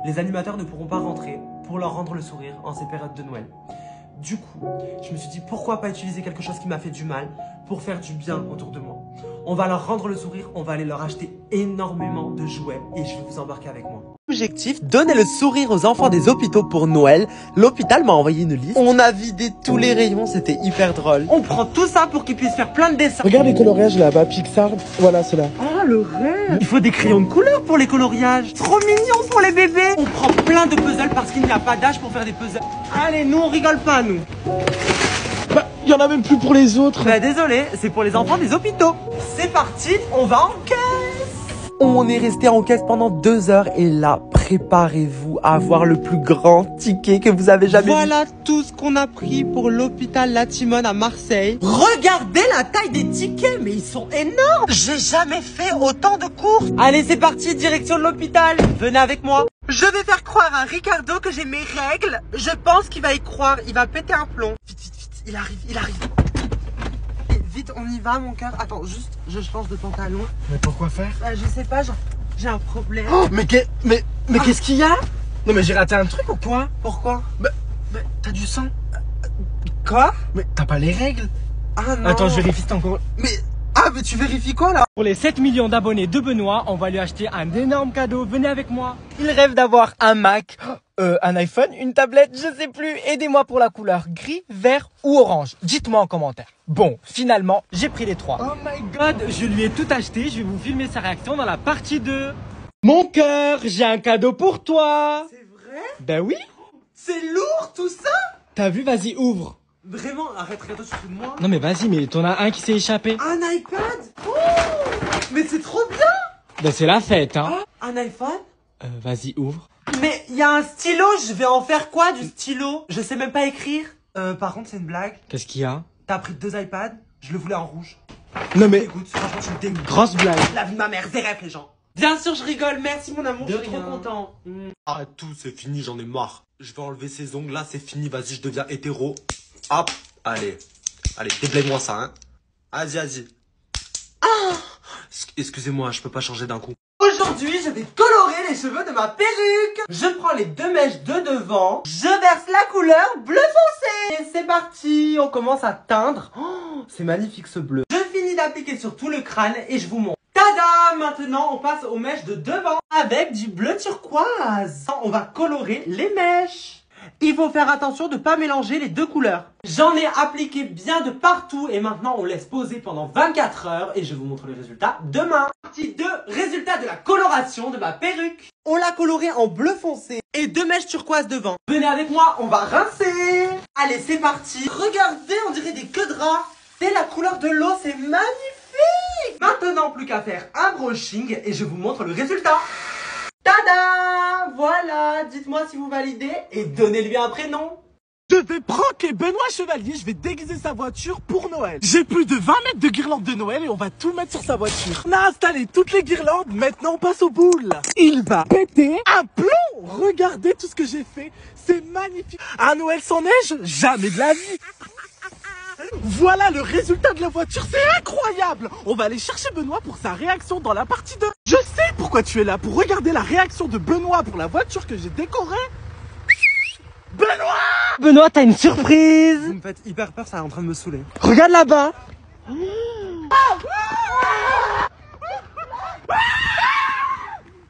Les animateurs ne pourront pas rentrer pour leur rendre le sourire en ces périodes de Noël. Du coup, je me suis dit pourquoi pas utiliser quelque chose qui m'a fait du mal pour faire du bien autour de moi. On va leur rendre le sourire, on va aller leur acheter énormément de jouets et je vais vous embarquer avec moi. Objectif, donner le sourire aux enfants des hôpitaux pour Noël. L'hôpital m'a envoyé une liste. On a vidé tous les rayons, c'était hyper drôle. On prend tout ça pour qu'ils puissent faire plein de dessins. Regarde les coloriages là-bas, Pixar, voilà ceux-là. Ah, le rêve. Il faut des crayons de couleur pour les coloriages. Trop mignon pour les bébés. On prend plein de puzzles parce qu'il n'y a pas d'âge pour faire des puzzles. Allez, nous on rigole pas, nous. Bah, il y en a même plus pour les autres. Bah désolé, c'est pour les enfants des hôpitaux. C'est parti, on va en caisse. On est resté en caisse pendant 2 heures et là, préparez-vous à avoir le plus grand ticket que vous avez jamais vu. Voilà tout ce qu'on a pris pour l'hôpital La Timone à Marseille. Regardez la taille des tickets, mais ils sont énormes. J'ai jamais fait autant de courses. Allez, c'est parti, direction de l'hôpital. Venez avec moi. Je vais faire croire à Ricardo que j'ai mes règles. Je pense qu'il va y croire, il va péter un plomb. Vite, vite, vite, il arrive, il arrive. Vite, on y va, mon cœur. Attends, juste, je change de pantalon. Mais pourquoi faire? Je sais pas, j'ai un problème. Oh, mais qu'est-ce qu'il y a? Non mais j'ai raté un truc ou quoi? Pourquoi? Bah, t'as du sang. Quoi? Mais t'as pas les règles? Ah non. Attends, je vérifie si t'as encore... Mais tu vérifies quoi là? Pour les 7 millions d'abonnés de Benoît, on va lui acheter un énorme cadeau. Venez avec moi. Il rêve d'avoir un Mac, un iPhone, une tablette, je sais plus. Aidez-moi pour la couleur gris, vert ou orange. Dites-moi en commentaire. Bon, finalement, j'ai pris les 3. Oh my god, je lui ai tout acheté. Je vais vous filmer sa réaction dans la partie 2. Mon cœur, j'ai un cadeau pour toi. C'est vrai? Ben oui. C'est lourd tout ça? T'as vu, vas-y, ouvre. Vraiment, arrête, tu te fous de moi? Non mais vas-y, mais t'en as un qui s'est échappé. Un iPad? Oh, mais c'est trop bien! Ben c'est la fête, hein. Oh, un iPhone? Vas-y, ouvre. Mais il y a un stylo, je vais en faire quoi du stylo? Je sais même pas écrire. Par contre, c'est une blague. Qu'est-ce qu'il y a? T'as pris 2 iPads, je le voulais en rouge. Non mais... Écoute, franchement, je me dégoûte. Grosse blague. La vie de ma mère, zéref les gens. Bien sûr, je rigole, merci mon amour, je suis trop content. Ah, tout, c'est fini, j'en ai marre. Je vais enlever ces ongles là, c'est fini, vas-y, je deviens hétéro. Hop, allez, déblaye-moi ça, hein. Vas-y. Ah, excusez-moi, je peux pas changer d'un coup. Aujourd'hui, je vais colorer les cheveux de ma perruque. Je prends les 2 mèches de devant, je verse la couleur bleu foncé. Et c'est parti, on commence à teindre. Oh, c'est magnifique ce bleu. Je finis d'appliquer sur tout le crâne et je vous montre. Tada! Maintenant, on passe aux mèches de devant avec du bleu turquoise. On va colorer les mèches. Il faut faire attention de ne pas mélanger les 2 couleurs. J'en ai appliqué bien de partout et maintenant on laisse poser pendant 24 heures et je vous montre le résultat demain. Partie 2, résultat de la coloration de ma perruque. On l'a colorée en bleu foncé et 2 mèches turquoise devant. Venez avec moi, on va rincer. Allez, c'est parti. Regardez, on dirait des queues de rats. C'est la couleur de l'eau, c'est magnifique. Maintenant, plus qu'à faire un brushing et je vous montre le résultat. Tada! Voilà, dites-moi si vous validez et donnez-lui un prénom. Je vais pranker Benoît Chevalier, je vais déguiser sa voiture pour Noël. J'ai plus de 20 mètres de guirlandes de Noël et on va tout mettre sur sa voiture. On a installé toutes les guirlandes, maintenant on passe aux boules. Il va péter un plomb. Regardez tout ce que j'ai fait, c'est magnifique. Un Noël sans neige, jamais de la vie. Voilà le résultat de la voiture, c'est incroyable. On va aller chercher Benoît pour sa réaction dans la partie 2. Je sais pourquoi tu es là, pour regarder la réaction de Benoît pour la voiture que j'ai décorée. Benoît, t'as une surprise. Vous me faites hyper peur, ça est en train de me saouler. Regarde là-bas.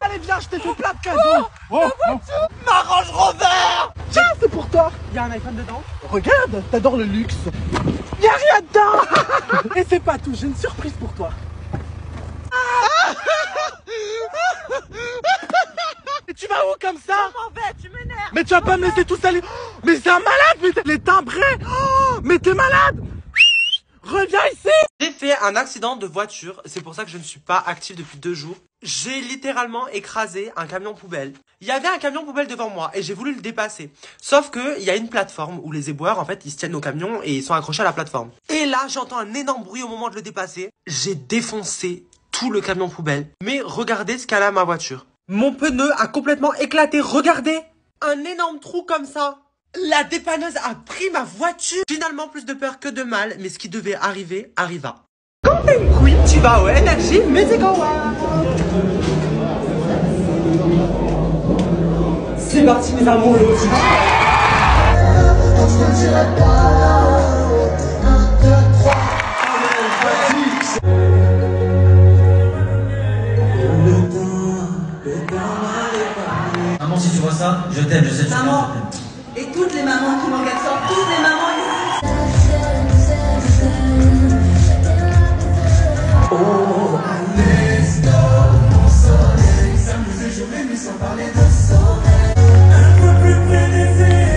Allez viens, je t'ai fait plein de cadeaux. Ma Range Rover. Tiens, c'est pour toi. Il y a un iPhone dedans. Regarde, t'adores le luxe. Y'a rien dedans. Et c'est pas tout, j'ai une surprise pour toi. Et tu vas où comme ça? Je m'en vais, tu m'énerves. Mais tu vas pas me laisser tout seul. Mais c'est un malade, mais les timbrés. Oh, mais t'es malade. Reviens ici. J'ai fait un accident de voiture, c'est pour ça que je ne suis pas active depuis 2 jours. J'ai littéralement écrasé un camion poubelle. Il y avait un camion poubelle devant moi et j'ai voulu le dépasser. Sauf que il y a une plateforme où les éboueurs, en fait, ils se tiennent au camion et ils sont accrochés à la plateforme. Et là, j'entends un énorme bruit au moment de le dépasser. J'ai défoncé tout le camion poubelle. Mais regardez ce qu'elle a ma voiture. Mon pneu a complètement éclaté, regardez! Un énorme trou comme ça. La dépanneuse a pris ma voiture. Finalement, plus de peur que de mal, mais ce qui devait arriver, arriva. Quand t'es une queen, tu vas au Energy Music Award. C'est parti mes amours, le petit. Maman, si tu vois ça, je t'aime, je sais que tu m'aimes. Maman, et toutes les mamans qui m'ont regardé ça, toutes les mamans ici. Oh, let's go, mon soleil, s'amuser, jouer, mais sans parler de sommeil. Un peu plus près des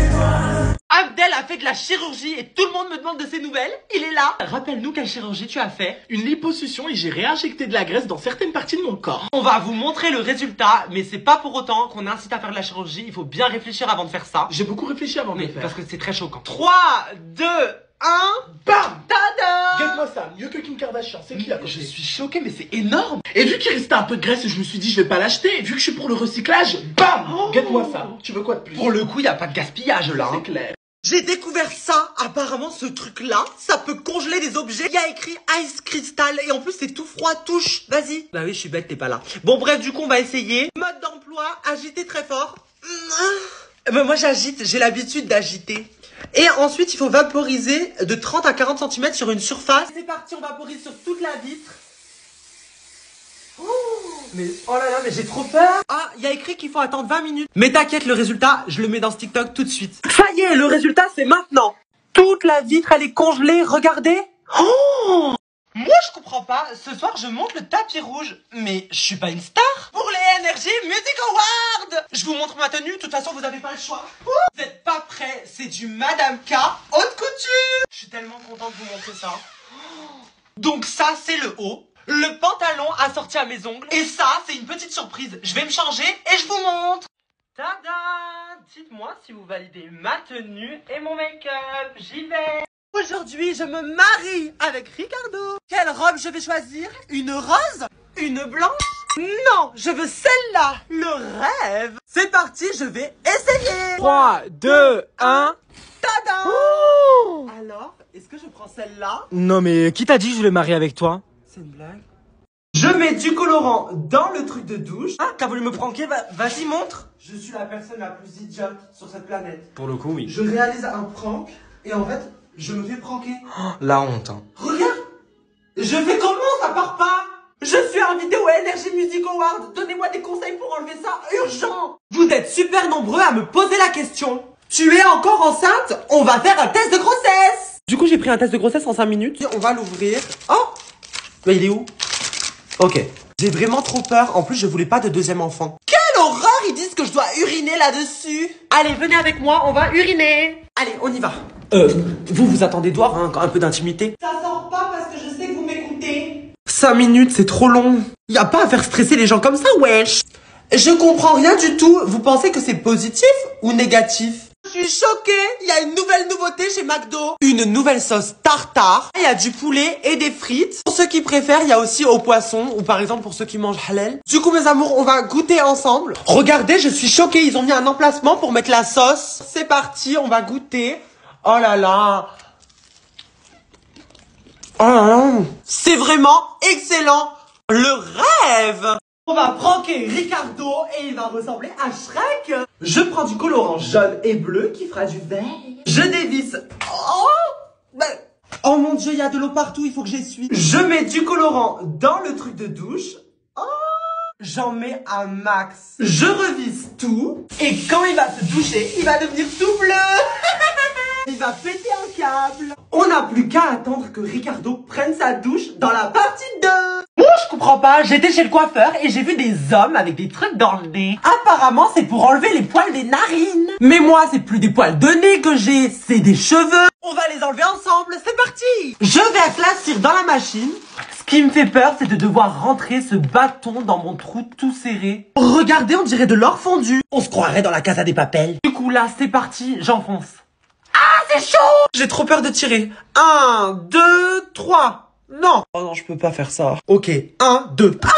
étoiles. Abdel a fait de la chirurgie et tout le monde me demande de ses nouvelles. Il est là. Rappelle-nous quelle chirurgie tu as fait. Une liposuction et j'ai réinjecté de la graisse dans certaines parties de mon corps. On va vous montrer le résultat, mais c'est pas pour autant qu'on incite à faire de la chirurgie. Il faut bien réfléchir avant de faire ça. J'ai beaucoup réfléchi avant de le faire. Parce que c'est très choquant. 3, 2, 1, bam! Tada! Regarde-moi ça, mieux que Kim Kardashian, c'est qui à côté? Je suis choqué, mais c'est énorme. Et vu qu'il restait un peu de graisse, je me suis dit je vais pas l'acheter. Et vu que je suis pour le recyclage, bam! Regarde-moi ça. Tu veux quoi de plus? Pour le coup, il y a pas de gaspillage là. C'est clair. J'ai découvert ça, apparemment ce truc-là, ça peut congeler des objets. Il y a écrit Ice Crystal et en plus c'est tout froid, touche, vas-y. Bah oui, je suis bête, t'es pas là. Bon bref, du coup on va essayer. Mode d'emploi, agiter très fort. Moi j'agite, j'ai l'habitude d'agiter. Et ensuite il faut vaporiser de 30 à 40 cm sur une surface. C'est parti, on vaporise sur toute la vitre. Mais oh là là, mais j'ai trop peur. Ah, il y a écrit qu'il faut attendre 20 minutes. Mais t'inquiète, le résultat, je le mets dans ce TikTok tout de suite. Ça y est, le résultat c'est maintenant. Toute la vitre elle est congelée, regardez. Oh, moi je comprends pas, ce soir je monte le tapis rouge, mais je suis pas une star. Pour les Energy Music Awards, je vous montre ma tenue, de toute façon vous avez pas le choix. Vous êtes pas prêts, c'est du Madame K haute couture. Je suis tellement contente de vous montrer ça. Donc ça c'est le haut. Le pantalon assorti à mes ongles. Et ça, c'est une petite surprise. Je vais me changer et je vous montre. Tada! Dites-moi si vous validez ma tenue et mon make-up. J'y vais. Aujourd'hui, je me marie avec Ricardo. Quelle robe je vais choisir? Une rose? Une blanche? Non, je veux celle-là. Le rêve. C'est parti, je vais essayer. 3, 2, 1. Tada! Alors, est-ce que je prends celle-là? Non mais qui t'a dit que je voulais marier avec toi? C'est une blague. Je mets du colorant dans le truc de douche. Ah, t'as voulu me pranker? Vas-y, montre. Je suis la personne la plus idiote sur cette planète. Pour le coup, oui. Je réalise un prank et en fait, je me fais pranker. Oh, la honte, hein. Regarde. Je fais comment? Ça part pas. Je suis invité au Energy Music Award. Donnez-moi des conseils pour enlever ça. Urgent. Vous êtes super nombreux à me poser la question. Tu es encore enceinte? On va faire un test de grossesse. Du coup, j'ai pris un test de grossesse en 5 minutes. On va l'ouvrir. Oh! Mais il est où? Ok. J'ai vraiment trop peur. En plus, je voulais pas de deuxième enfant. Quelle horreur! Ils disent que je dois uriner là-dessus. Allez, venez avec moi, on va uriner. Allez, on y va. Vous attendez de voir, hein, un peu d'intimité. Ça sort pas parce que je sais que vous m'écoutez. 5 minutes, c'est trop long. Y a pas à faire stresser les gens comme ça, wesh. Je comprends rien du tout. Vous pensez que c'est positif ou négatif? Je suis choquée, il y a une nouvelle nouveauté chez McDo. Une nouvelle sauce tartare. Il y a du poulet et des frites. Pour ceux qui préfèrent, il y a aussi au poisson. Ou par exemple pour ceux qui mangent halal. Du coup mes amours, on va goûter ensemble. Regardez, je suis choquée, ils ont mis un emplacement pour mettre la sauce. C'est parti, on va goûter. Oh là là. Oh là là. C'est vraiment excellent. Le rêve. On va pranker Ricardo et il va ressembler à Shrek. Je prends du colorant jaune et bleu qui fera du vert. Je dévisse. Oh mon dieu, il y a de l'eau partout, il faut que j'essuie. Je mets du colorant dans le truc de douche. Oh, j'en mets un max. Je revisse tout. Et quand il va se doucher, il va devenir tout bleu. Il va péter un câble. On n'a plus qu'à attendre que Ricardo prenne sa douche dans la partie 2. Moi, je je comprends pas. J'étais chez le coiffeur et j'ai vu des hommes avec des trucs dans le nez. Apparemment, c'est pour enlever les poils des narines. Mais moi, c'est plus des poils de nez que j'ai, c'est des cheveux. On va les enlever ensemble, c'est parti. Je vais éclaircir dans la machine. Ce qui me fait peur, c'est de devoir rentrer ce bâton dans mon trou tout serré. Regardez, on dirait de l'or fondu. On se croirait dans la Casa des Papel. Du coup, là, c'est parti, j'enfonce. Ah, c'est chaud! J'ai trop peur de tirer. 1, 2, 3. Non. Oh non, je peux pas faire ça. Ok, 1, 2. Ah!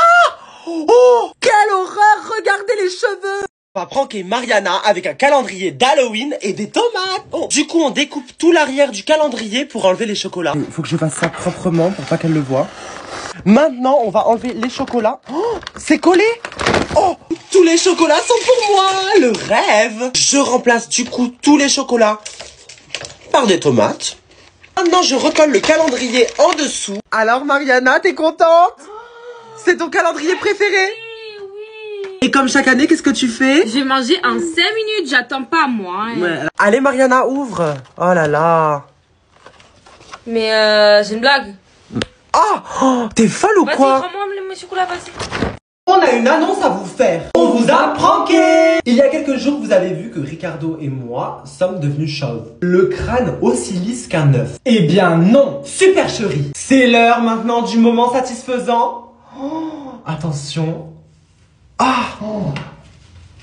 Oh! Quelle horreur! Regardez les cheveux! On va pranker Mariana avec un calendrier d'Halloween et des tomates. Oh. Du coup, on découpe tout l'arrière du calendrier pour enlever les chocolats. Il faut que je fasse ça proprement pour pas qu'elle le voie. Maintenant, on va enlever les chocolats. Oh, c'est collé. Oh, tous les chocolats sont pour moi. Le rêve. Je remplace du coup tous les chocolats par des tomates. Maintenant, je recolle le calendrier en dessous. Alors, Mariana, t'es contente? C'est ton calendrier préféré? Et comme chaque année, qu'est-ce que tu fais? J'ai mangé en 5 minutes, j'attends pas moi. Hein. Ouais. Allez Mariana, ouvre. Oh là là. Mais j'ai une blague. Oh, t'es folle ou quoi? Vas-y, prends-moi le chocolat, vas-y. On a une annonce à vous faire. On vous a pranké. Il y a quelques jours, vous avez vu que Ricardo et moi sommes devenus chauves. Le crâne aussi lisse qu'un œuf. Eh bien non, supercherie. C'est l'heure maintenant du moment satisfaisant. Oh, attention. Ah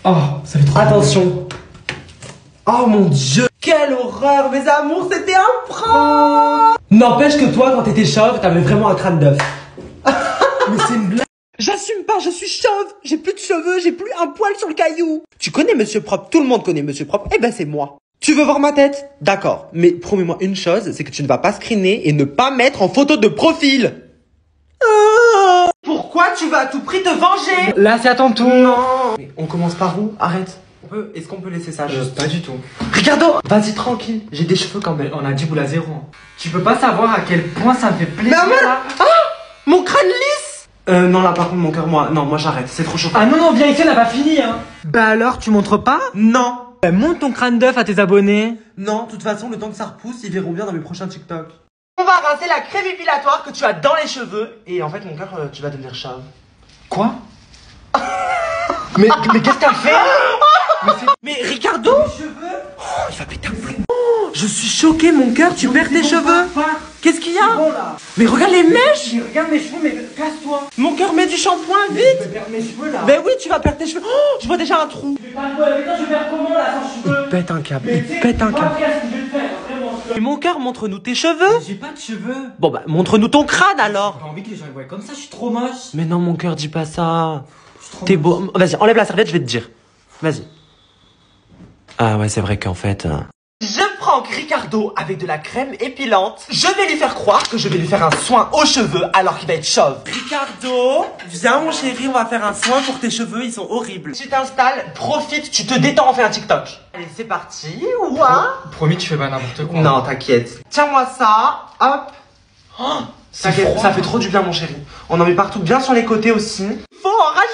oh, ça fait trop. Attention. Oh mon Dieu. Quelle horreur, mes amours, c'était un prank. N'empêche que toi, quand t'étais chauve, t'avais vraiment un crâne d'œuf. Mais c'est une blague. J'assume pas, je suis chauve. J'ai plus de cheveux, j'ai plus un poil sur le caillou. Tu connais Monsieur Propre, tout le monde connaît Monsieur Propre. Eh ben c'est moi. Tu veux voir ma tête? D'accord, mais promets-moi une chose, c'est que tu ne vas pas screener et ne pas mettre en photo de profil. Pourquoi tu vas à tout prix te venger? Là, c'est à ton tour. Non. Mais on commence par où? Arrête. Est-ce qu'on peut laisser ça juste? Pas du tout. Ricardo, vas-y tranquille. J'ai des cheveux quand même. On a dit boule à zéro. Tu peux pas savoir à quel point ça me fait plaisir. Mais là. Ah, mon crâne lisse. Non là par contre mon cœur, moi j'arrête. C'est trop chaud. Ah non, viens ici, on n'a pas fini hein. Bah alors, tu montres pas? Non. Montre ton crâne d'œuf à tes abonnés. Non, de toute façon, le temps que ça repousse, ils verront bien dans mes prochains TikTok. On va rincer la crème épilatoire que tu as dans les cheveux. Et en fait, mon cœur, tu vas devenir chauve. Quoi? mais qu'est-ce que t'as fait? Mais Ricardo, oh, il va péter un plomb. Oh, je suis choquée, mon cœur, tu perds tes cheveux. Qu'est-ce qu'il y a? Mais regarde les mèches. Regarde mes cheveux, mais casse-toi. Mon cœur, met du shampoing, vite. Je vais perdre mes cheveux là. Ben oui, tu vas perdre tes cheveux. Oh, je vois déjà un trou. Je vais faire comment là sans cheveux? Il pète un câble, il pète un câble. Mais mon cœur, montre-nous tes cheveux. J'ai pas de cheveux. Bon bah, montre-nous ton crâne alors. J'ai envie que les gens me voient comme ça, je suis trop moche. Mais non, mon cœur, dis pas ça. T'es beau. Vas-y, enlève la serviette, je vais te dire. Vas-y. Ah ouais, c'est vrai qu'en fait... Je prank Ricardo avec de la crème épilante. Je vais lui faire croire que je vais lui faire un soin aux cheveux alors qu'il va être chauve. Ricardo, viens mon chéri, on va faire un soin pour tes cheveux, ils sont horribles. Tu t'installes, profite, tu te détends, on fait un TikTok. Allez, c'est parti. Ouah. Promis, tu fais pas n'importe quoi. Non, t'inquiète. Tiens-moi ça, hop. Oh, ça fait trop du bien mon chéri. On en met partout, bien sur les côtés aussi. Faut en rajouter.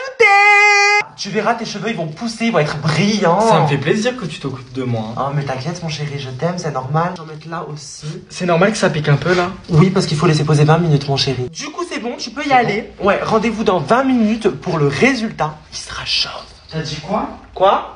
Tu verras, tes cheveux ils vont pousser, ils vont être brillants. Ça me fait plaisir que tu t'occupes de moi. Oh mais t'inquiète mon chéri, je t'aime, c'est normal. J'en mettre là aussi. C'est normal que ça pique un peu là? Oui, parce qu'il faut laisser poser 20 minutes mon chéri. Du coup c'est bon, tu peux y aller. Ouais, rendez-vous dans 20 minutes pour le résultat. Il sera chauve. T'as dit quoi? Quoi?